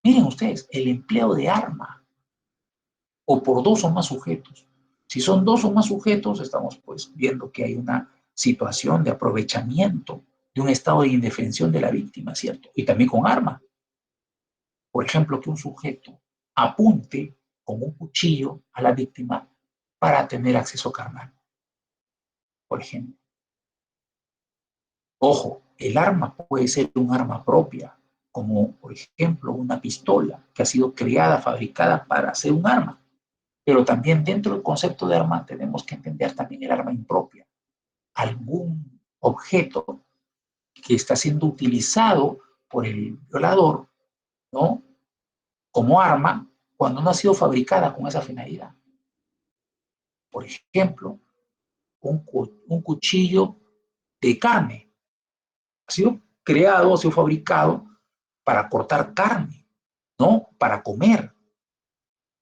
Miren ustedes, el empleo de arma o por dos o más sujetos. Si son dos o más sujetos, estamos pues viendo que hay una situación de aprovechamiento de un estado de indefensión de la víctima, ¿cierto? Y también con arma. Por ejemplo, que un sujeto apunte con un cuchillo a la víctima para tener acceso carnal, por ejemplo. Ojo, el arma puede ser un arma propia, como por ejemplo una pistola que ha sido creada, fabricada para ser un arma. Pero también dentro del concepto de arma tenemos que entender también el arma impropia. Algún objeto que está siendo utilizado por el violador, ¿no? Como arma cuando no ha sido fabricada con esa finalidad. Por ejemplo, un cuchillo de carne. Ha sido creado, ha sido fabricado para cortar carne, ¿no? Para comer,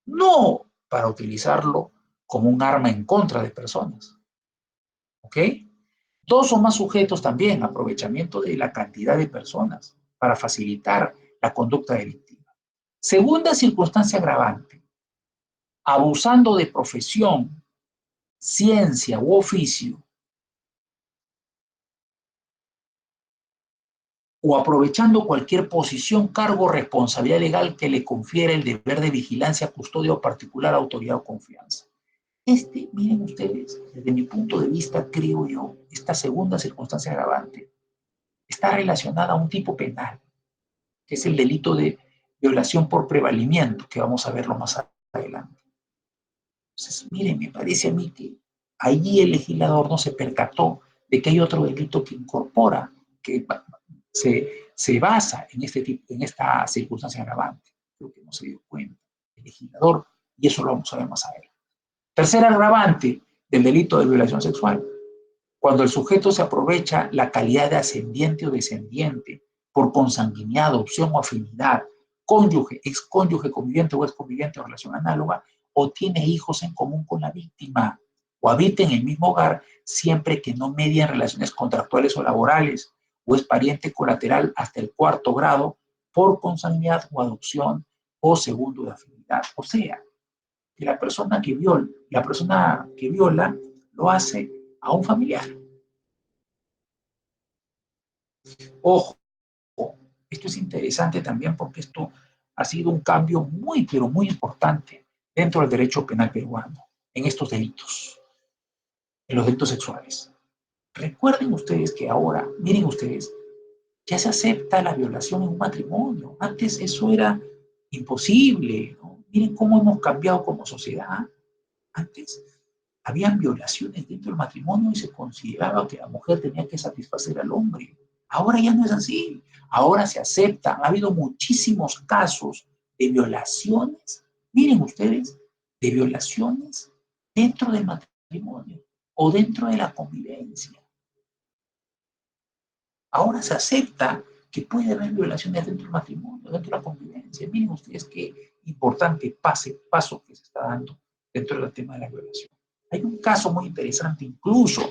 no para utilizarlo como un arma en contra de personas. ¿Ok? Dos o más sujetos también, aprovechamiento de la cantidad de personas para facilitar la conducta delictiva. Segunda circunstancia agravante, abusando de profesión, ciencia u oficio o aprovechando cualquier posición, cargo o responsabilidad legal que le confiere el deber de vigilancia, custodia o particular autoridad o confianza. Miren ustedes, desde mi punto de vista, creo yo, esta segunda circunstancia agravante está relacionada a un tipo penal, que es el delito de violación por prevalimiento, que vamos a verlo más adelante. Entonces, miren, me parece a mí que allí el legislador no se percató de que hay otro delito que incorpora, que se basa en esta circunstancia agravante. Creo que no se dio cuenta el legislador, y eso lo vamos a ver más adelante. Tercer agravante del delito de violación sexual, cuando el sujeto se aprovecha la calidad de ascendiente o descendiente por consanguinidad, adopción o afinidad, cónyuge, excónyuge, conviviente o exconviviente o relación análoga, o tiene hijos en común con la víctima, o habita en el mismo hogar siempre que no medien relaciones contractuales o laborales, o es pariente colateral hasta el cuarto grado por consanguinidad o adopción o segundo de afinidad. O sea, que la persona que viola lo hace a un familiar. Ojo, esto es interesante también porque esto ha sido un cambio muy, pero muy importante dentro del derecho penal peruano, en estos delitos, en los delitos sexuales. Recuerden ustedes que ahora, miren ustedes, ya se acepta la violación en un matrimonio. Antes eso era imposible, ¿no? Miren cómo hemos cambiado como sociedad. Antes habían violaciones dentro del matrimonio y se consideraba que la mujer tenía que satisfacer al hombre. Ahora ya no es así. ahora se acepta. Ha habido muchísimos casos de violaciones, miren ustedes, de violaciones dentro del matrimonio o dentro de la convivencia. Ahora se acepta que puede haber violaciones dentro del matrimonio, dentro de la convivencia. Miren ustedes qué importante paso que se está dando dentro del tema de la violación. Hay un caso muy interesante incluso,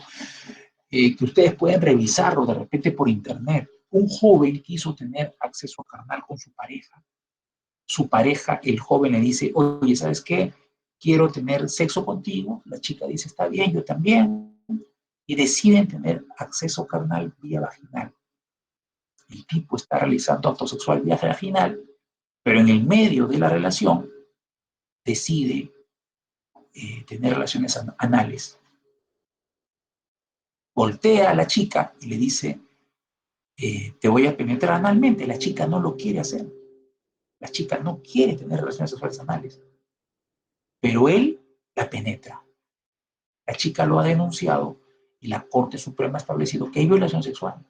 que ustedes pueden revisarlo de repente por internet. Un joven quiso tener acceso carnal con su pareja. Su pareja, el joven le dice, oye, ¿sabes qué? Quiero tener sexo contigo. La chica dice, está bien, yo también. Y deciden tener acceso carnal vía vaginal. El tipo está realizando acto sexual vía vaginal, pero en el medio de la relación decide tener relaciones anales. Voltea a la chica y le dice, te voy a penetrar analmente. La chica no lo quiere hacer. La chica no quiere tener relaciones sexuales anales, pero él la penetra. La chica lo ha denunciado y la Corte Suprema ha establecido que hay violación sexual,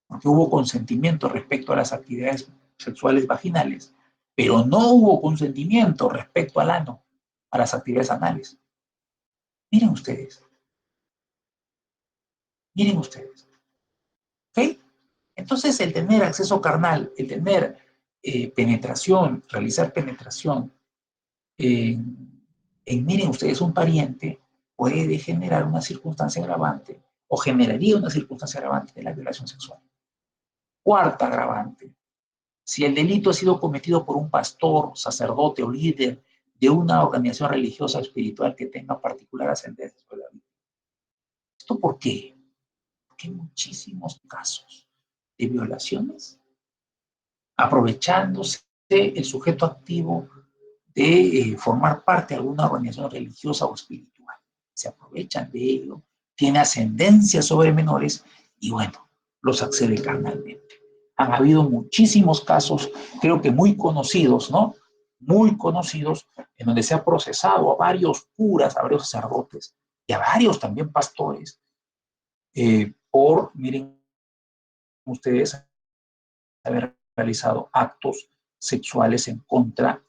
porque hubo consentimiento respecto a las actividades sexuales vaginales, pero no hubo consentimiento respecto al ano, a las actividades anales. Miren ustedes, miren ustedes. ¿Ok? Entonces, el tener acceso carnal, el tener penetración, realizar penetración miren ustedes, un pariente puede generar una circunstancia agravante o generaría una circunstancia agravante de la violación sexual. Cuarta agravante, si el delito ha sido cometido por un pastor, sacerdote o líder de una organización religiosa o espiritual que tenga particular ascendencia sobre la vida. ¿Esto por qué? Porque hay muchísimos casos de violaciones aprovechándose el sujeto activo de formar parte de alguna organización religiosa o espiritual. Se aprovechan de ello, tiene ascendencia sobre menores y bueno, los accede carnalmente. Han habido muchísimos casos, creo que muy conocidos, ¿no? Muy conocidos, en donde se ha procesado a varios curas, a varios sacerdotes y a varios también pastores por, miren ustedes, haber realizado actos sexuales en contra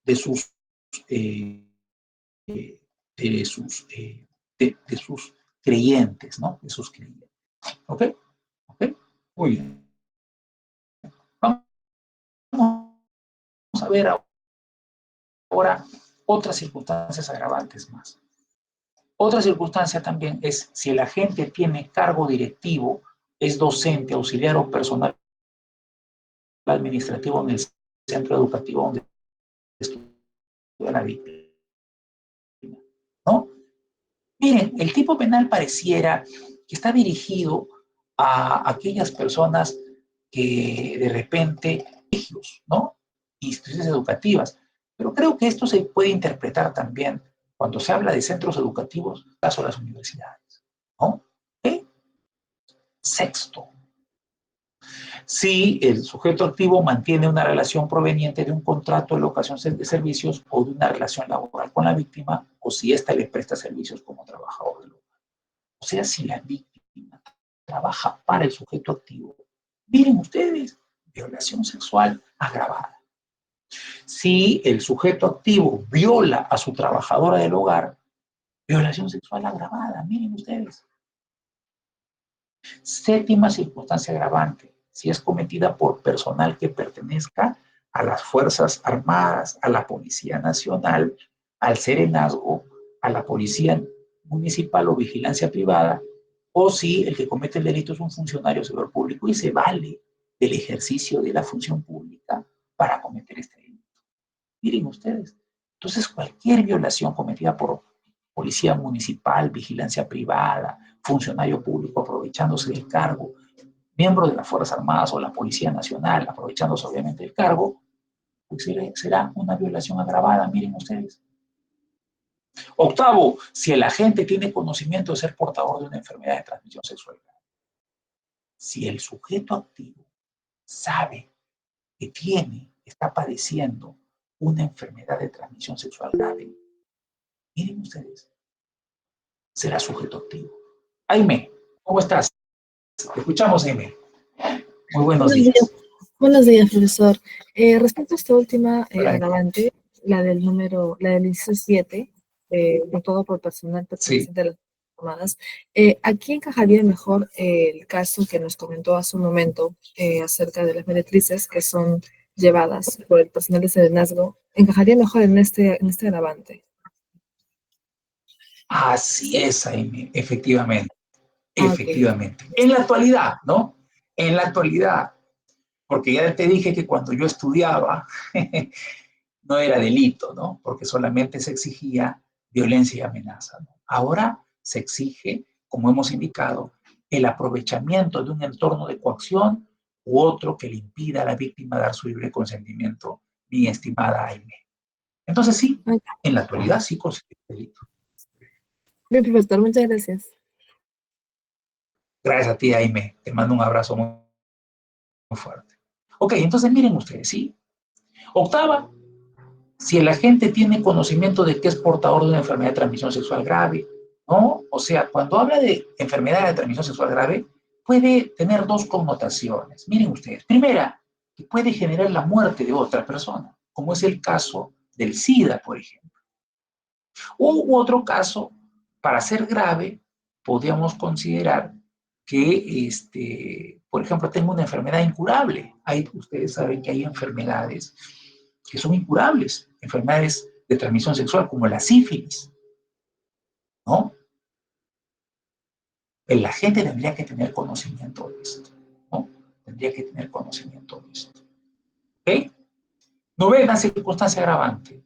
de sus eh, de sus creyentes, ¿no? De sus creyentes. ¿Ok? ¿Ok? Muy bien. Vamos a ver ahora otras circunstancias agravantes más. Otra circunstancia también es si el agente tiene cargo directivo, es docente, auxiliar o personal administrativo en el centro educativo donde estudia la víctima, ¿no? Miren, el tipo penal pareciera que está dirigido a aquellas personas que de repente, ¿no? Instituciones educativas. Pero creo que esto se puede interpretar también cuando se habla de centros educativos, caso de las universidades, ¿no? ¿Okay? Sexto, si el sujeto activo mantiene una relación proveniente de un contrato de locación de servicios o de una relación laboral con la víctima, o si ésta le presta servicios como trabajador del hogar. O sea, si la víctima trabaja para el sujeto activo, miren ustedes, violación sexual agravada. Si el sujeto activo viola a su trabajadora del hogar, violación sexual agravada, miren ustedes. Séptima circunstancia agravante, si es cometida por personal que pertenezca a las Fuerzas Armadas, a la Policía Nacional, al Serenazgo, a la Policía Municipal o Vigilancia Privada, o si el que comete el delito es un funcionario servidor público y se vale del ejercicio de la función pública para cometer este delito. Miren ustedes, entonces cualquier violación cometida por policía municipal, vigilancia privada, funcionario público aprovechándose del cargo, miembro de las Fuerzas Armadas o la Policía Nacional aprovechándose obviamente del cargo, pues será una violación agravada, miren ustedes. Octavo, si el agente tiene conocimiento de ser portador de una enfermedad de transmisión sexual. Si el sujeto activo sabe que está padeciendo una enfermedad de transmisión sexual grave, miren ustedes, será sujeto activo. Jaime, ¿cómo estás? Te escuchamos, Aime. Muy buenos Buenos días, días. buenos días, profesor. Respecto a esta última Hola, Aime. agravante, la del inciso 7, de todo por personal Sí. perteneciente a las formadas, aquí encajaría mejor el caso que nos comentó hace un momento acerca de las meretrices que son llevadas por el personal de serenazgo. Encajaría mejor en este agravante. Así es, Aime, efectivamente. Ah, ok. Efectivamente. En la actualidad, ¿no? En la actualidad, porque ya te dije que cuando yo estudiaba no era delito, ¿no? Porque solamente se exigía violencia y amenaza, ¿no? Ahora se exige, como hemos indicado, el aprovechamiento de un entorno de coacción u otro que le impida a la víctima dar su libre consentimiento, mi estimada Aime. Entonces sí, Ok. en la actualidad sí considero delito. Bien, profesor, muchas gracias. Gracias a ti, Aime. Te mando un abrazo muy, muy fuerte. Ok, entonces miren ustedes, ¿sí? Octava, si el agente tiene conocimiento de que es portador de una enfermedad de transmisión sexual grave, ¿no? O sea, cuando habla de enfermedad de transmisión sexual grave, puede tener dos connotaciones. Miren ustedes. Primera, que puede generar la muerte de otra persona, como es el caso del SIDA, por ejemplo. U otro caso, para ser grave, podríamos considerar que, por ejemplo, tengo una enfermedad incurable. Ustedes saben que hay enfermedades que son incurables, enfermedades de transmisión sexual como la sífilis, ¿no? La gente tendría que tener conocimiento de esto, ¿no? Tendría que tener conocimiento de esto. ¿Ok? Novena circunstancia agravante.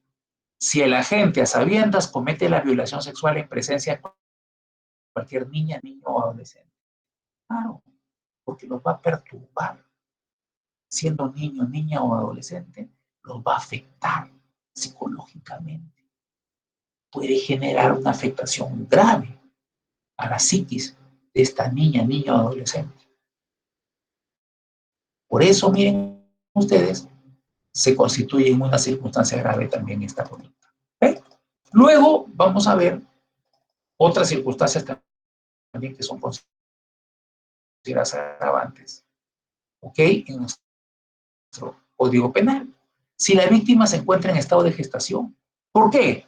Si el agente a sabiendas comete la violación sexual en presencia de cualquier niña, niño o adolescente. Claro, porque los va a perturbar. Siendo niño, niña o adolescente, los va a afectar psicológicamente. Puede generar una afectación grave a la psiquis de esta niña, niño o adolescente. Por eso, miren ustedes, se constituye en una circunstancia grave también esta conducta. ¿Okay? Luego vamos a ver otras circunstancias también que son consideradas agravantes. ¿Ok? En nuestro Código Penal. Si la víctima se encuentra en estado de gestación. ¿Por qué?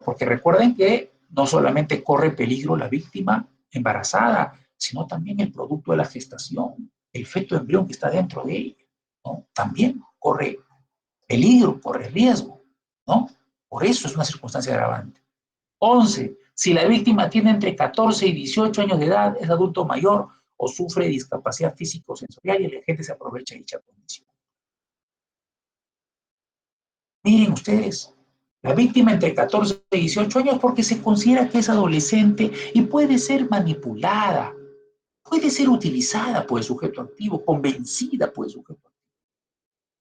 Porque recuerden que no solamente corre peligro la víctima embarazada, sino también el producto de la gestación, el feto embrión que está dentro de ella, ¿no? También corre peligro, corre riesgo, ¿no? Por eso es una circunstancia agravante. 11. Si la víctima tiene entre 14 y 18 años de edad, es adulto mayor o sufre discapacidad físico-sensorial y el agente se aprovecha de dicha condición. Miren ustedes, la víctima entre 14 y 18 años porque se considera que es adolescente y puede ser manipulada, puede ser utilizada por el sujeto activo, convencida por el sujeto activo.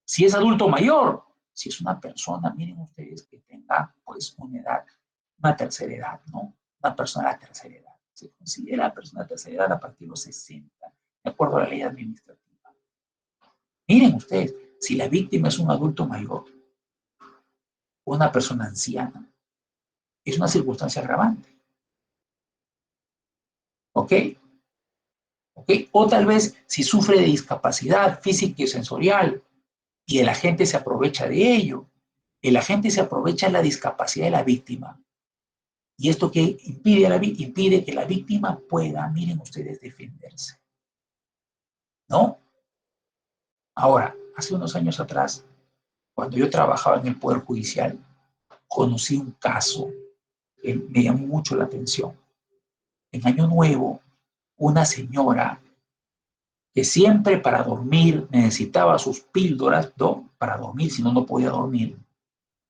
Si es adulto mayor, si es una persona, miren ustedes, que tenga pues una edad, una tercera edad, ¿no? Una persona de tercera edad. Se considera persona de tercera edad a partir de los 60, de acuerdo a la ley administrativa. Miren ustedes, si la víctima es un adulto mayor, una persona anciana, es una circunstancia agravante. ¿Ok? ¿Ok? O tal vez si sufre de discapacidad física y sensorial y el agente se aprovecha de ello, el agente se aprovecha de la discapacidad de la víctima. Y esto que impide que la víctima pueda, miren ustedes, defenderse. ¿No? Ahora, hace unos años atrás, cuando yo trabajaba en el Poder Judicial, conocí un caso que me llamó mucho la atención. En Año Nuevo, una señora que siempre para dormir necesitaba sus píldoras, ¿no? Para dormir, si no, no podía dormir,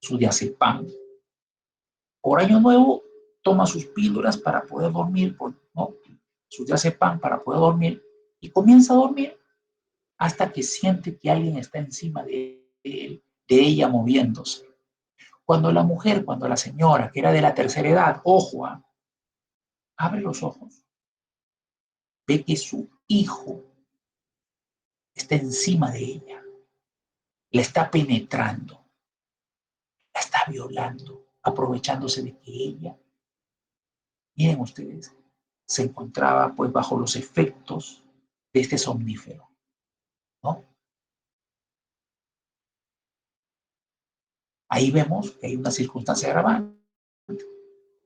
su diazepam. Por Año Nuevo toma sus píldoras para poder dormir, ¿no? Su diazepam para poder dormir y comienza a dormir hasta que siente que alguien está encima de él, de ella moviéndose. Cuando la señora, que era de la tercera edad, ojo, abre los ojos, ve que su hijo está encima de ella, la está penetrando, la está violando, aprovechándose de que ella, miren ustedes, se encontraba pues bajo los efectos de este somnífero, ¿no? Ahí vemos que hay una circunstancia agravante,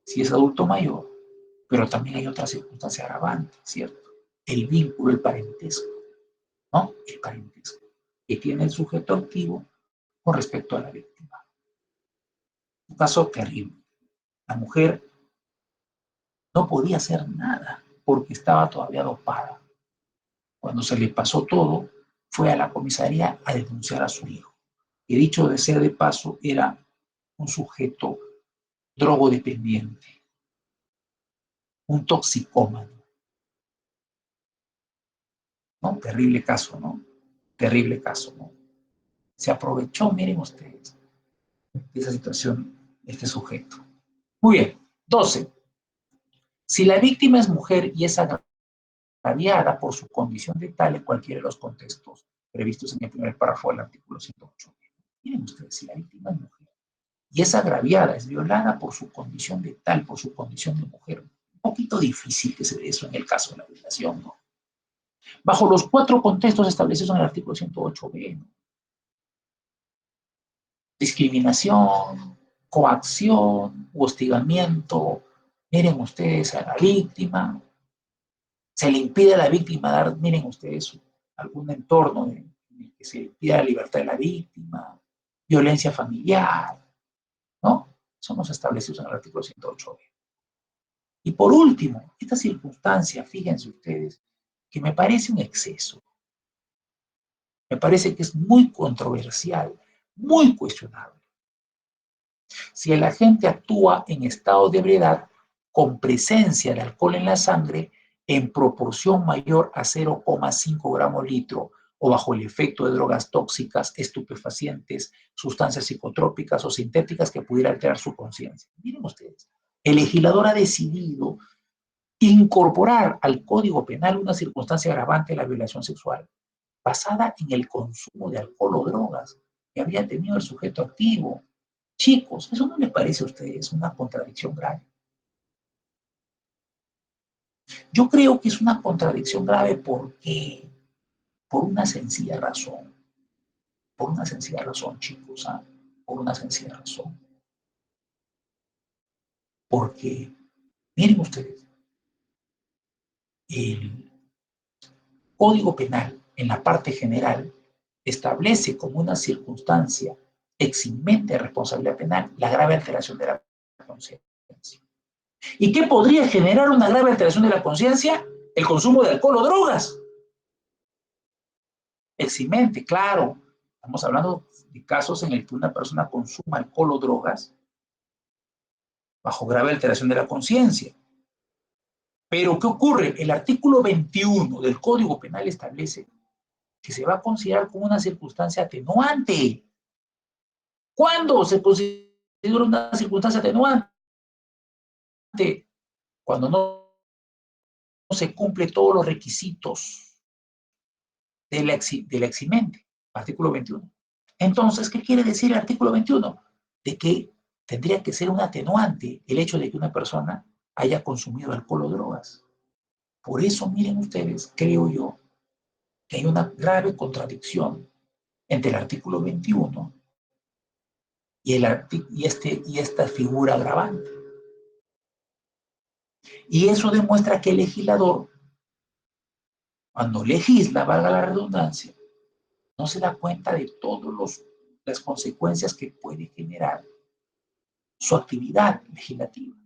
si es adulto mayor, pero también hay otra circunstancia agravante, ¿cierto? El vínculo, el parentesco, ¿no? El parentesco que tiene el sujeto activo con respecto a la víctima. Un caso terrible. La mujer no podía hacer nada porque estaba todavía dopada. Cuando se le pasó todo, fue a la comisaría a denunciar a su hijo. Y dicho de ser de paso, era un sujeto drogodependiente, un toxicómano, ¿no? Terrible caso, ¿no? Terrible caso, ¿no? Se aprovechó, miren ustedes, de esa situación, este sujeto. Muy bien. 12. Si la víctima es mujer y es agraviada por su condición de tal en cualquiera de los contextos previstos en el primer párrafo del artículo 108. Miren ustedes, si la víctima es mujer y es agraviada, es violada por su condición de tal, por su condición de mujer, un poquito difícil que se dé eso en el caso de la violación, ¿no? Bajo los 4 contextos establecidos en el artículo 108b, ¿no? Discriminación, coacción, hostigamiento, miren ustedes a la víctima, se le impide a la víctima dar, miren ustedes, algún entorno en el que se le impida la libertad de la víctima, violencia familiar, ¿no? Son los establecidos en el artículo 108b. Y por último, esta circunstancia, fíjense ustedes, que me parece un exceso, me parece que es muy controversial, muy cuestionable. Si el agente actúa en estado de ebriedad con presencia de alcohol en la sangre en proporción mayor a 0,5 gramos litro o bajo el efecto de drogas tóxicas, estupefacientes, sustancias psicotrópicas o sintéticas que pudiera alterar su conciencia. Miren ustedes, el legislador ha decidido incorporar al Código Penal una circunstancia agravante de la violación sexual basada en el consumo de alcohol o drogas que había tenido el sujeto activo. Chicos, ¿eso no les parece a ustedes una contradicción grave? Yo creo que es una contradicción grave porque, por una sencilla razón, chicos, ¿ah? Por una sencilla razón. Porque, miren ustedes, el Código Penal, en la parte general, establece como una circunstancia eximente de responsabilidad penal la grave alteración de la conciencia. ¿Y qué podría generar una grave alteración de la conciencia? El consumo de alcohol o drogas. Eximente, claro. Estamos hablando de casos en el que una persona consuma alcohol o drogas bajo grave alteración de la conciencia. Pero, ¿qué ocurre? El artículo 21 del Código Penal establece que se va a considerar como una circunstancia atenuante. ¿Cuándo se considera una circunstancia atenuante? Cuando no se cumple todos los requisitos de la eximente, artículo 21. Entonces, ¿qué quiere decir el artículo 21? De que tendría que ser un atenuante el hecho de que una persona haya consumido alcohol o drogas. Por eso, miren ustedes, creo yo, que hay una grave contradicción entre el artículo 21 y esta figura agravante. Y eso demuestra que el legislador, cuando legisla, valga la redundancia, no se da cuenta de todas las consecuencias que puede generar su actividad legislativa.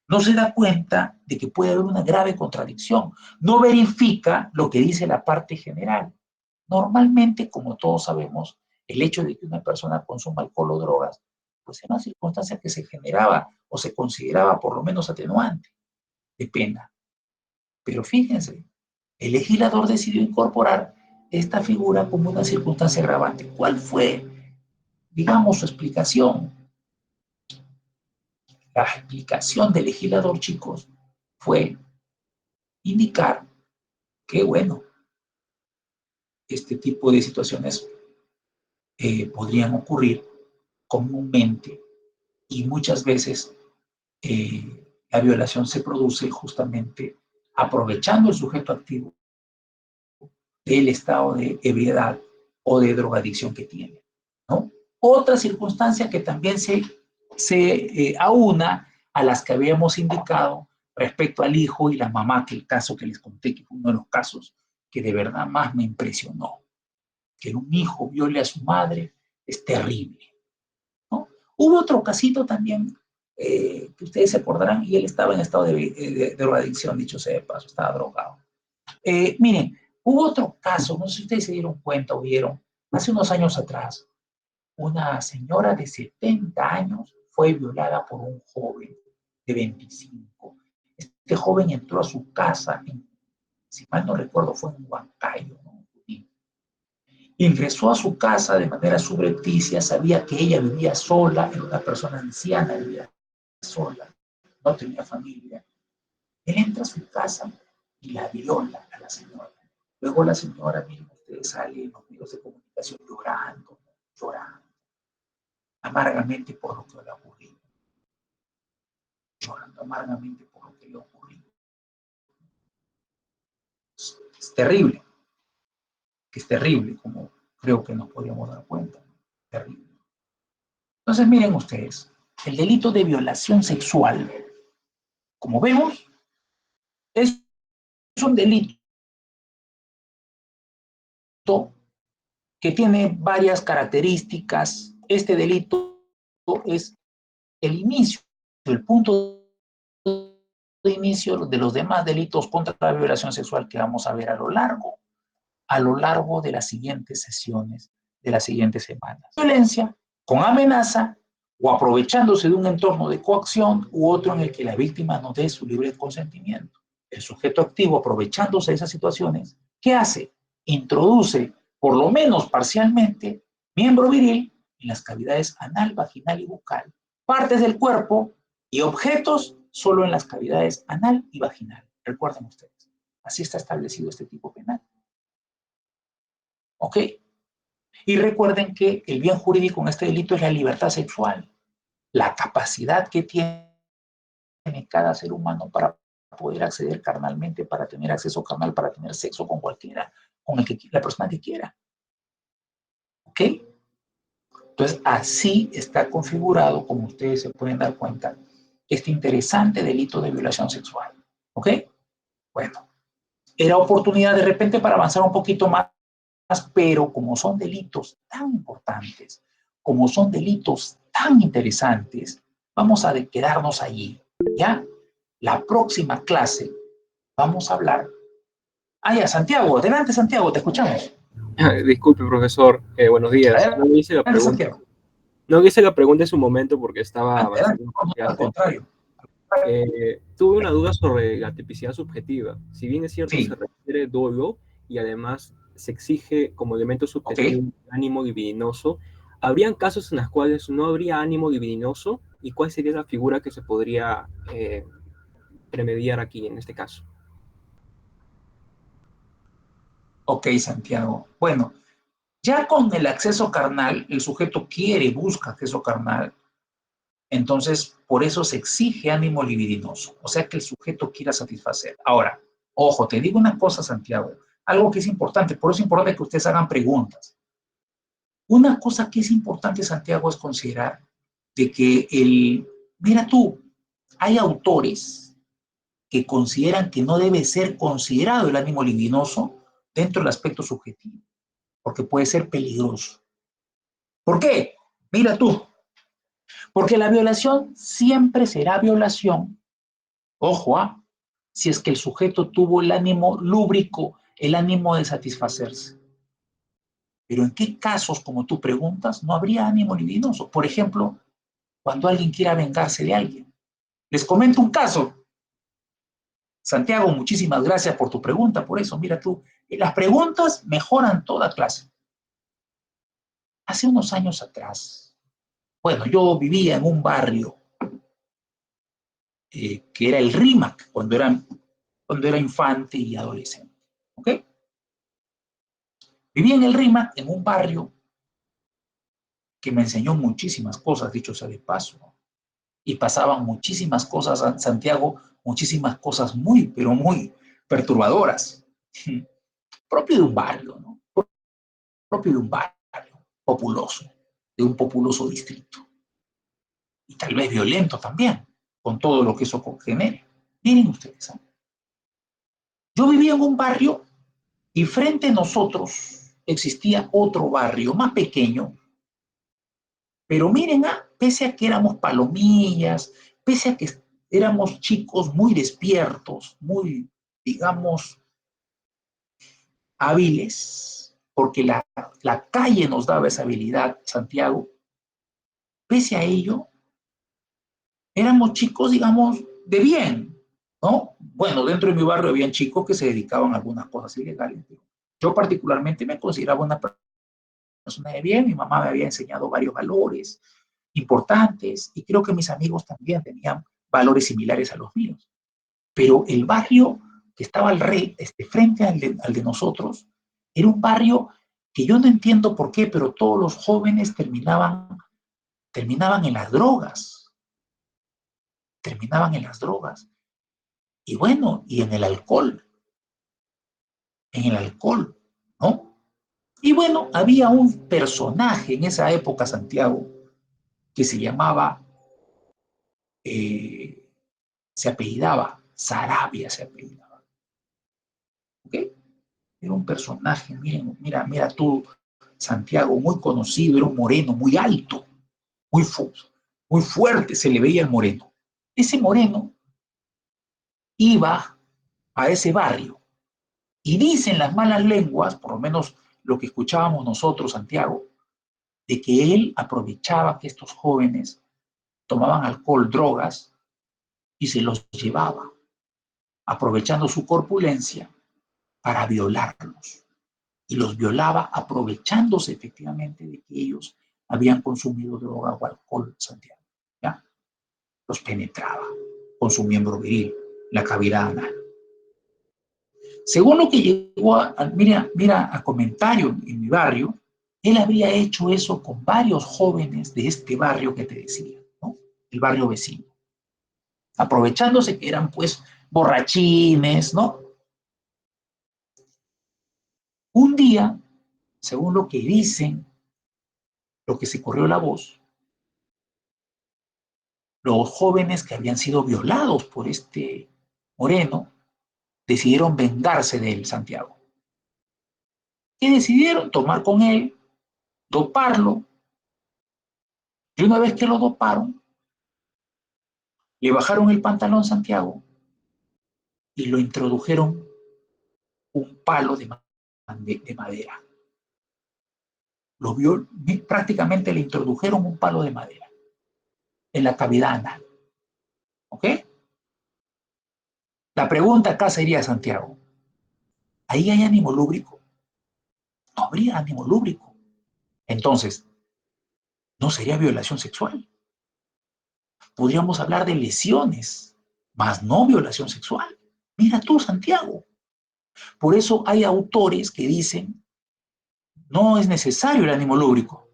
No se da cuenta de que puede haber una grave contradicción. No verifica lo que dice la parte general. Normalmente, como todos sabemos, el hecho de que una persona consuma alcohol o drogas, pues era una circunstancia que se generaba o se consideraba por lo menos atenuante de pena. Pero fíjense, el legislador decidió incorporar esta figura como una circunstancia agravante. ¿Cuál fue, digamos, su explicación? La explicación del legislador, chicos, fue indicar que, bueno, este tipo de situaciones podrían ocurrir comúnmente y muchas veces la violación se produce justamente aprovechando el sujeto activo del estado de ebriedad o de drogadicción que tiene, ¿no? Otra circunstancia que también se aúna a las que habíamos indicado respecto al hijo y la mamá, que el caso que les conté, que fue uno de los casos que de verdad más me impresionó. Que un hijo viole a su madre es terrible, ¿no? Hubo otro casito también que ustedes se acordarán, y él estaba en estado de drogadicción, dicho sea de paso, estaba drogado. Miren, hubo otro caso, no sé si ustedes se dieron cuenta o vieron, hace unos años atrás, una señora de 70 años fue violada por un joven de 25. Este joven entró a su casa, si mal no recuerdo, fue en Huancayo, ¿no? Ingresó a su casa de manera subrepticia, sabía que ella vivía sola, era una persona anciana, vivía sola, no tenía familia. Él entra a su casa y la viola a la señora. Luego la señora, miren ustedes, sale en los medios de comunicación llorando, llorando, amargamente por lo que le ha ocurrido. Llorando amargamente por lo que le ha ocurrido. Es terrible, como creo que nos podríamos dar cuenta. Terrible. Entonces, miren ustedes, el delito de violación sexual, como vemos, es un delito que tiene varias características. Este delito es el inicio, el punto de inicio de los demás delitos contra la violación sexual que vamos a ver a lo largo de las siguientes sesiones, de las siguientes semanas. Violencia con amenaza o aprovechándose de un entorno de coacción u otro en el que la víctima no dé su libre consentimiento. El sujeto activo, aprovechándose de esas situaciones, ¿qué hace? Introduce, por lo menos parcialmente, miembro viril en las cavidades anal, vaginal y bucal, partes del cuerpo y objetos solo en las cavidades anal y vaginal. Recuerden ustedes, así está establecido este tipo penal. ¿Ok? Y recuerden que el bien jurídico en este delito es la libertad sexual, la capacidad que tiene cada ser humano para poder acceder carnalmente, para tener acceso carnal, para tener sexo con cualquiera, con la persona que quiera. ¿Ok? Entonces, así está configurado, como ustedes se pueden dar cuenta, este interesante delito de violación sexual. ¿Ok? Bueno, era oportunidad de repente para avanzar un poquito más, pero como son delitos tan importantes, como son delitos tan interesantes, vamos a quedarnos allí, ¿ya? La próxima clase vamos a hablar. Ah, ya, Santiago, adelante Santiago, te escuchamos. Disculpe, profesor, buenos días. No hice la Adelante, pregunta. Santiago. No hice la pregunta en su momento porque estaba Adelante, bastante no, al entusiasta. contrario. Tuve una duda sobre la tipicidad subjetiva. Si bien es cierto, se Sí, requiere dolo y además se exige como elemento ok. subjetivo un ánimo libidinoso, ¿habrían casos en los cuales no habría ánimo libidinoso? ¿Y cuál sería la figura que se podría remediar aquí en este caso? Ok, Santiago. Bueno, ya con el acceso carnal, el sujeto quiere, busca acceso carnal, entonces por eso se exige ánimo libidinoso, o sea que el sujeto quiera satisfacer. Ahora, ojo, te digo una cosa, Santiago, algo que es importante, por eso es importante que ustedes hagan preguntas. Una cosa que es importante, Santiago, es considerar de que mira tú, hay autores que consideran que no debe ser considerado el ánimo libidinoso dentro del aspecto subjetivo, porque puede ser peligroso. ¿Por qué? Mira tú, porque la violación siempre será violación, ojo, si es que el sujeto tuvo el ánimo lúbrico, el ánimo de satisfacerse. Pero ¿en qué casos, como tú preguntas, no habría ánimo libidinoso? Por ejemplo, cuando alguien quiera vengarse de alguien. Les comento un caso. Santiago, muchísimas gracias por tu pregunta, por eso, mira tú, las preguntas mejoran toda clase. Hace unos años atrás, bueno, yo vivía en un barrio que era el RIMAC, cuando era infante y adolescente. ¿Ok? Vivía en el RIMAC, en un barrio que me enseñó muchísimas cosas, dicho sea de paso, ¿no? Y pasaban muchísimas cosas, Santiago, muchísimas cosas muy, pero muy perturbadoras. propio de un barrio, ¿no? Propio de un barrio populoso, de un populoso distrito. Y tal vez violento también, con todo lo que eso genere. Miren ustedes, ¿eh? Yo vivía en un barrio y frente a nosotros existía otro barrio más pequeño, pero miren, pese a que éramos palomillas, pese a que éramos chicos muy despiertos, muy, digamos, hábiles, porque la calle nos daba esa habilidad, Santiago, pese a ello, éramos chicos, digamos, de bien, ¿no? Bueno, dentro de mi barrio habían chicos que se dedicaban a algunas cosas ilegales, pero yo particularmente me consideraba una persona de bien, mi mamá me había enseñado varios valores importantes y creo que mis amigos también tenían valores similares a los míos. Pero el barrio que estaba frente al de nosotros era un barrio que yo no entiendo por qué, pero todos los jóvenes terminaban en las drogas, terminaban en las drogas. Y bueno, y en el alcohol, ¿no? Y bueno, había un personaje en esa época, Santiago, que se llamaba, se apellidaba, Sarabia se apellidaba, ¿ok? Era un personaje, miren, mira tú, Santiago, muy conocido, era un moreno, muy alto, muy, muy fuerte, se le veía el moreno. Ese moreno iba a ese barrio y dicen las malas lenguas, por lo menos lo que escuchábamos nosotros, Santiago, de que él aprovechaba que estos jóvenes tomaban alcohol, drogas, y se los llevaba, aprovechando su corpulencia para violarlos. Y los violaba aprovechándose efectivamente de que ellos habían consumido droga o alcohol, Santiago. ¿Ya? Los penetraba con su miembro viril, la cavidad anal. Según lo que llegó mira, a comentario en mi barrio, él habría hecho eso con varios jóvenes de este barrio que te decía, ¿no? El barrio vecino. Aprovechándose que eran pues borrachines, ¿no? Un día, según lo que dicen, lo que se corrió la voz, los jóvenes que habían sido violados por este moreno decidieron vengarse de él, Santiago. Y decidieron tomar con él, doparlo, y una vez que lo doparon, le bajaron el pantalón, Santiago, y lo introdujeron un palo de madera. Lo vio, prácticamente le introdujeron un palo de madera en la cavidad anal. ¿Ok? La pregunta acá sería, Santiago, ¿ahí hay ánimo lúbrico? No habría ánimo lúbrico. Entonces, ¿no sería violación sexual? Podríamos hablar de lesiones, más no violación sexual. Mira tú, Santiago. Por eso hay autores que dicen, no es necesario el ánimo lúbrico,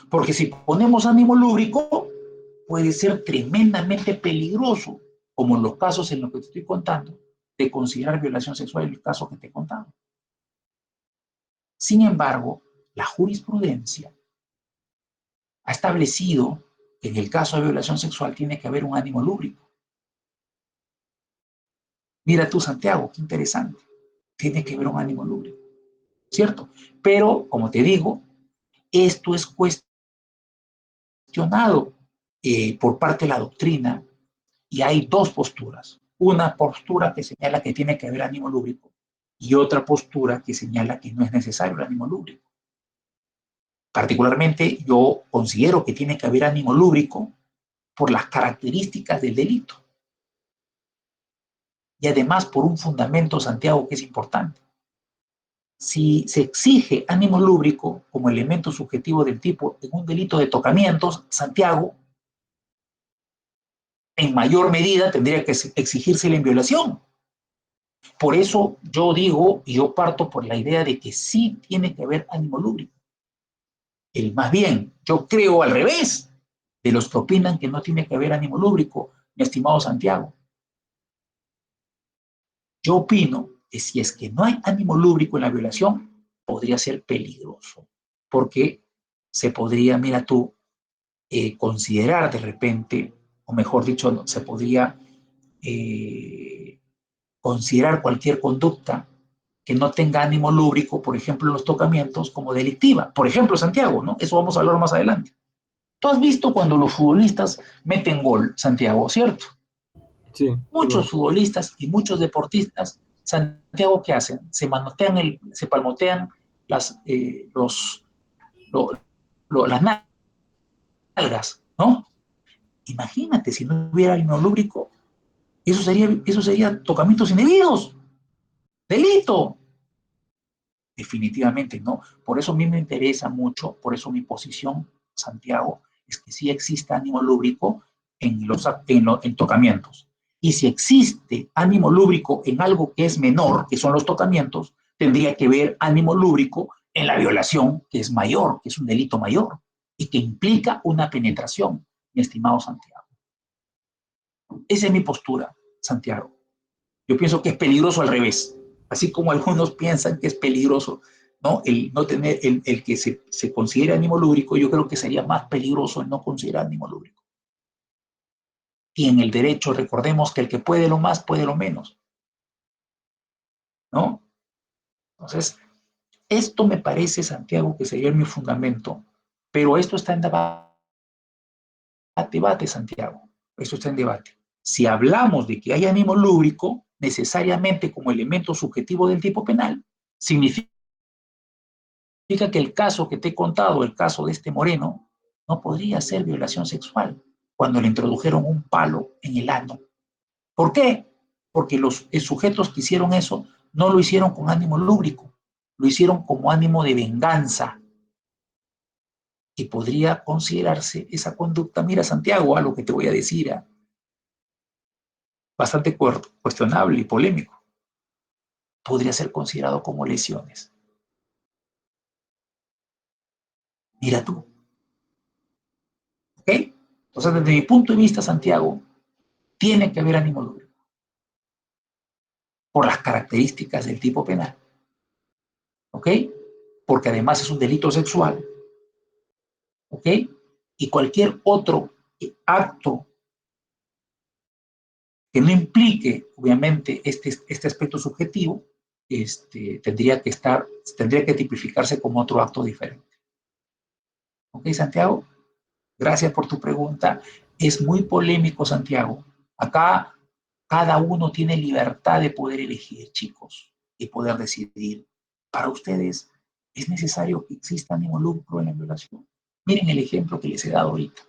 porque si ponemos ánimo lúbrico, puede ser tremendamente peligroso, como en los casos en los que te estoy contando, de considerar violación sexual en el caso que te he contado. Sin embargo, la jurisprudencia ha establecido que en el caso de violación sexual tiene que haber un ánimo lúbrico. Mira tú, Santiago, qué interesante. Tiene que haber un ánimo lúbrico, ¿cierto? Pero, como te digo, esto es cuestionado por parte de la doctrina y hay dos posturas. Una postura que señala que tiene que haber ánimo lúbrico y otra postura que señala que no es necesario el ánimo lúbrico. Particularmente, yo considero que tiene que haber ánimo lúbrico por las características del delito. Y además por un fundamento, Santiago, que es importante. Si se exige ánimo lúbrico como elemento subjetivo del tipo en un delito de tocamientos, Santiago, en mayor medida tendría que exigirse en violación. Por eso yo digo y yo parto por la idea de que sí tiene que haber ánimo lúbrico. Más bien, yo creo al revés de los que opinan que no tiene que haber ánimo lúbrico, mi estimado Santiago. Yo opino que si es que no hay ánimo lúbrico en la violación, podría ser peligroso, porque se podría, mira tú, considerar de repente, o mejor dicho, se podría considerar cualquier conducta que no tenga ánimo lúbrico, por ejemplo, los tocamientos, como delictiva. Por ejemplo, Santiago, ¿no? Eso vamos a hablar más adelante. Tú has visto cuando los futbolistas meten gol, Santiago, ¿cierto? Sí, Muchos seguro. futbolistas y muchos deportistas, Santiago, ¿qué hacen? Se palmotean las, lo, las nalgas, ¿no? Imagínate si no hubiera ánimo lúbrico, eso sería tocamientos indebidos, delito. Definitivamente no. Por eso a mí me interesa mucho, por eso mi posición, Santiago, es que sí existe ánimo lúbrico en tocamientos. Y si existe ánimo lúbrico en algo que es menor, que son los tocamientos, tendría que haber ánimo lúbrico en la violación, que es mayor, que es un delito mayor, y que implica una penetración, mi estimado Santiago. Esa es mi postura, Santiago. Yo pienso que es peligroso al revés, así como algunos piensan que es peligroso, ¿no? El no tener, el que se considere ánimo lúbrico, yo creo que sería más peligroso el no considerar ánimo lúbrico. Y en el derecho, recordemos que el que puede lo más, puede lo menos, ¿no? Entonces, esto me parece, Santiago, que sería mi fundamento, pero esto está en debate, Santiago, esto está en debate. Si hablamos de que hay ánimo lúbrico, necesariamente como elemento subjetivo del tipo penal, significa que el caso que te he contado, el caso de este moreno, no podría ser violación sexual cuando le introdujeron un palo en el ano. ¿Por qué? Porque los sujetos que hicieron eso no lo hicieron con ánimo lúbrico, lo hicieron como ánimo de venganza. Y podría considerarse esa conducta, mira Santiago, a lo que te voy a decir, bastante cuestionable y polémico, podría ser considerado como lesiones. Mira tú, ¿ok? Entonces, desde mi punto de vista, Santiago, tiene que haber ánimo lúbrico por las características del tipo penal, ¿ok? Porque además es un delito sexual, ¿ok? Y cualquier otro acto que no implique, obviamente, este aspecto subjetivo, tendría que tipificarse como otro acto diferente. ¿Ok, Santiago? Gracias por tu pregunta. Es muy polémico, Santiago. Acá cada uno tiene libertad de poder elegir, chicos, y poder decidir. Para ustedes, ¿es necesario que exista ánimo lucro en la violación? Miren el ejemplo que les he dado ahorita.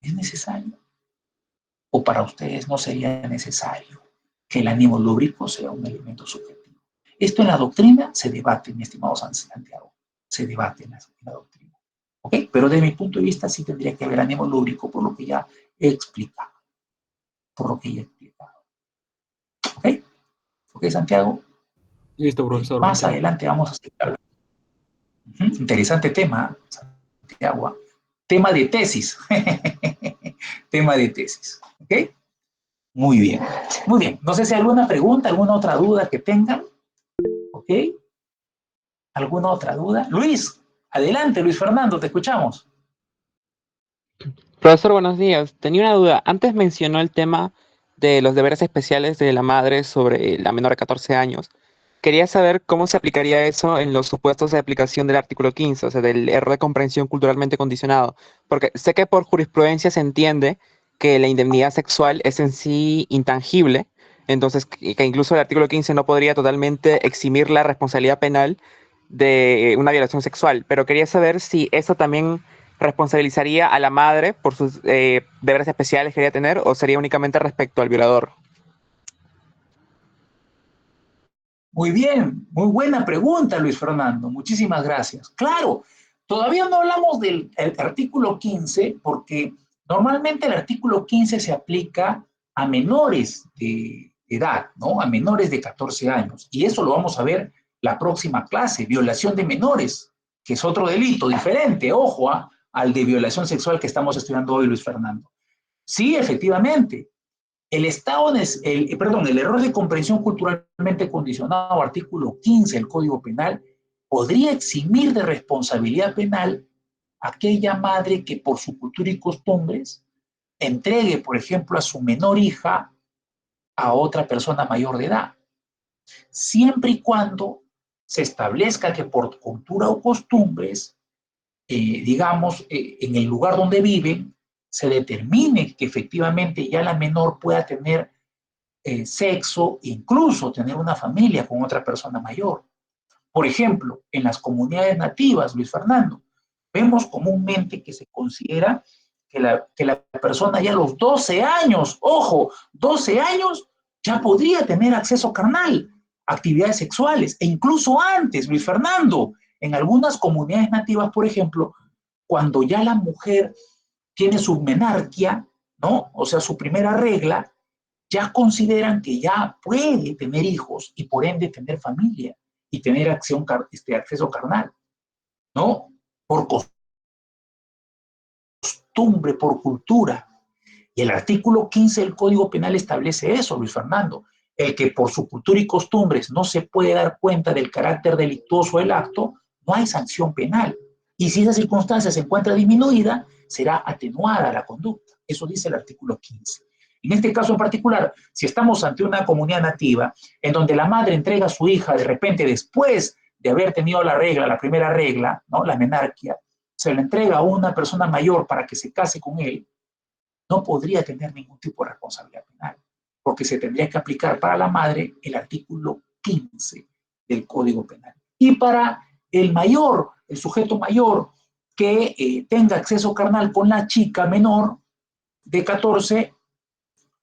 ¿Es necesario? ¿O para ustedes no sería necesario que el ánimo lúbrico sea un elemento subjetivo? Esto en la doctrina se debate, mi estimado Santiago. Se debate en la doctrina. ¿Ok? Pero desde mi punto de vista sí tendría que haber ánimo lúbrico por lo que ya he explicado. Por lo que ya he explicado. ¿Ok? ¿Ok, Santiago? Listo, profesor, lo Más entiendo. adelante vamos a explicar. Interesante tema, Santiago. Tema de tesis. Tema de tesis. ¿Ok? Muy bien. Muy bien. No sé si hay alguna pregunta, alguna otra duda que tengan. ¿Ok? ¿Alguna otra duda? Luis, adelante, Luis Fernando, te escuchamos. Profesor, buenos días. Tenía una duda. Antes mencionó el tema de los deberes especiales de la madre sobre la menor de 14 años. Quería saber cómo se aplicaría eso en los supuestos de aplicación del artículo 15, o sea, del error de comprensión culturalmente condicionado. Porque sé que por jurisprudencia se entiende que la indemnidad sexual es en sí intangible, entonces que incluso el artículo 15 no podría totalmente eximir la responsabilidad penal de una violación sexual. Pero quería saber si eso también responsabilizaría a la madre por sus deberes especiales que quería tener o sería únicamente respecto al violador. Muy bien, muy buena pregunta, Luis Fernando. Muchísimas gracias. Claro, todavía no hablamos del artículo 15 porque normalmente el artículo 15 se aplica a menores de edad, ¿no? A menores de 14 años. Y eso lo vamos a ver la próxima clase, violación de menores, que es otro delito diferente, ojo, al de violación sexual que estamos estudiando hoy, Luis Fernando. Sí, efectivamente, el error de comprensión culturalmente condicionado, artículo 15 del Código Penal, podría eximir de responsabilidad penal a aquella madre que por su cultura y costumbres entregue, por ejemplo, a su menor hija a otra persona mayor de edad, siempre y cuando se establezca que por cultura o costumbres, digamos, en el lugar donde viven, se determine que efectivamente ya la menor pueda tener sexo, incluso tener una familia con otra persona mayor. Por ejemplo, en las comunidades nativas, Luis Fernando, vemos comúnmente que se considera que la persona ya a los 12 años, ojo, 12 años, ya podría tener acceso carnal, actividades sexuales, e incluso antes, Luis Fernando, en algunas comunidades nativas, por ejemplo, cuando ya la mujer tiene su menarquia, ¿no? O sea, su primera regla, ya consideran que ya puede tener hijos y por ende tener familia y tener acceso carnal, ¿no? Por costumbre, por cultura. Y el artículo 15 del Código Penal establece eso, Luis Fernando. El que por su cultura y costumbres no se puede dar cuenta del carácter delictuoso del acto, no hay sanción penal. Y si esa circunstancia se encuentra disminuida, será atenuada la conducta. Eso dice el artículo 15. En este caso en particular, si estamos ante una comunidad nativa en donde la madre entrega a su hija de repente después de haber tenido la regla, la primera regla, ¿no? La menarquia, se la entrega a una persona mayor para que se case con él, no podría tener ningún tipo de responsabilidad penal, porque se tendría que aplicar para la madre el artículo 15 del Código Penal. Y para el mayor, el sujeto mayor que tenga acceso carnal con la chica menor de 14,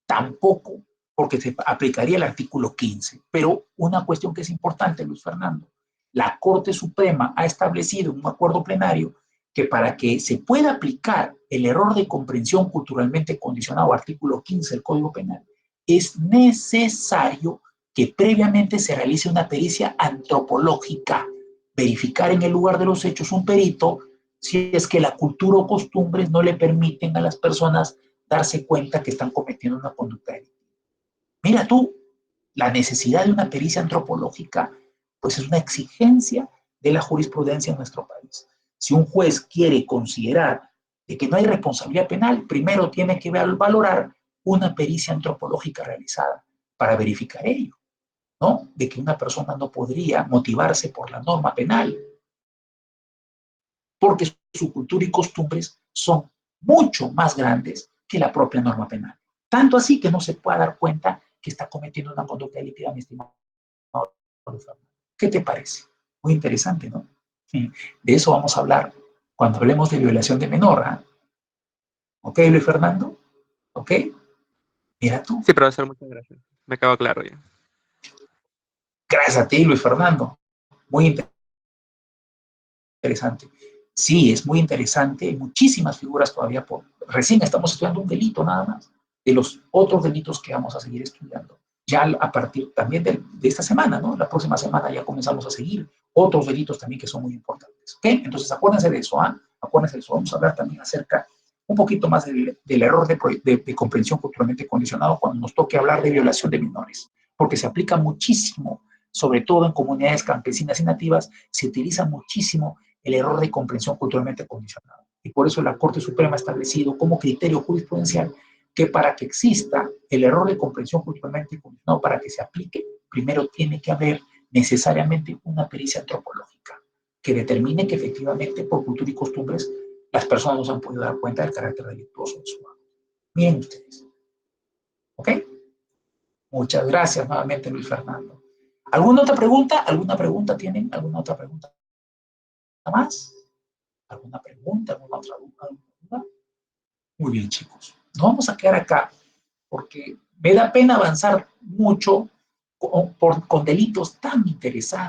tampoco, porque se aplicaría el artículo 15. Pero una cuestión que es importante, Luis Fernando, la Corte Suprema ha establecido en un acuerdo plenario que para que se pueda aplicar el error de comprensión culturalmente condicionado, artículo 15 del Código Penal, es necesario que previamente se realice una pericia antropológica, verificar en el lugar de los hechos un perito si es que la cultura o costumbres no le permiten a las personas darse cuenta que están cometiendo una conducta delictiva. Mira tú, la necesidad de una pericia antropológica, pues es una exigencia de la jurisprudencia en nuestro país. Si un juez quiere considerar de que no hay responsabilidad penal, primero tiene que valorar una pericia antropológica realizada para verificar ello, ¿no? De que una persona no podría motivarse por la norma penal, porque su cultura y costumbres son mucho más grandes que la propia norma penal. Tanto así que no se puede dar cuenta que está cometiendo una conducta delictiva, mi estimado. ¿Qué te parece? Muy interesante, ¿no? De eso vamos a hablar cuando hablemos de violación de menor. ¿Eh? ¿Ok, Luis Fernando? ¿Ok? Mira tú. Sí, profesor, muchas gracias. Me quedó claro ya. Gracias a ti, Luis Fernando. Muy interesante. Sí, es muy interesante. Hay muchísimas figuras todavía por... Recién estamos estudiando un delito nada más, de los otros delitos que vamos a seguir estudiando. Ya a partir también de esta semana, ¿no? La próxima semana ya comenzamos a seguir otros delitos también que son muy importantes. ¿Ok? Entonces acuérdense de eso, ¿ah? Acuérdense de eso. Vamos a hablar también acerca un poquito más del error de comprensión culturalmente condicionado cuando nos toque hablar de violación de menores, porque se aplica muchísimo, sobre todo en comunidades campesinas y nativas, se utiliza muchísimo el error de comprensión culturalmente condicionado. Y por eso la Corte Suprema ha establecido como criterio jurisprudencial que para que exista el error de comprensión culturalmente condicionado, para que se aplique, primero tiene que haber necesariamente una pericia antropológica que determine que efectivamente por cultura y costumbres las personas no se han podido dar cuenta del carácter delictuoso de su acto. Bien ustedes. ¿Ok? Muchas gracias nuevamente, Luis Fernando. ¿Alguna otra pregunta? ¿Alguna pregunta tienen? ¿Alguna otra pregunta más? ¿Alguna pregunta? ¿Alguna otra duda? Muy bien, chicos. Nos vamos a quedar acá porque me da pena avanzar mucho con delitos tan interesantes.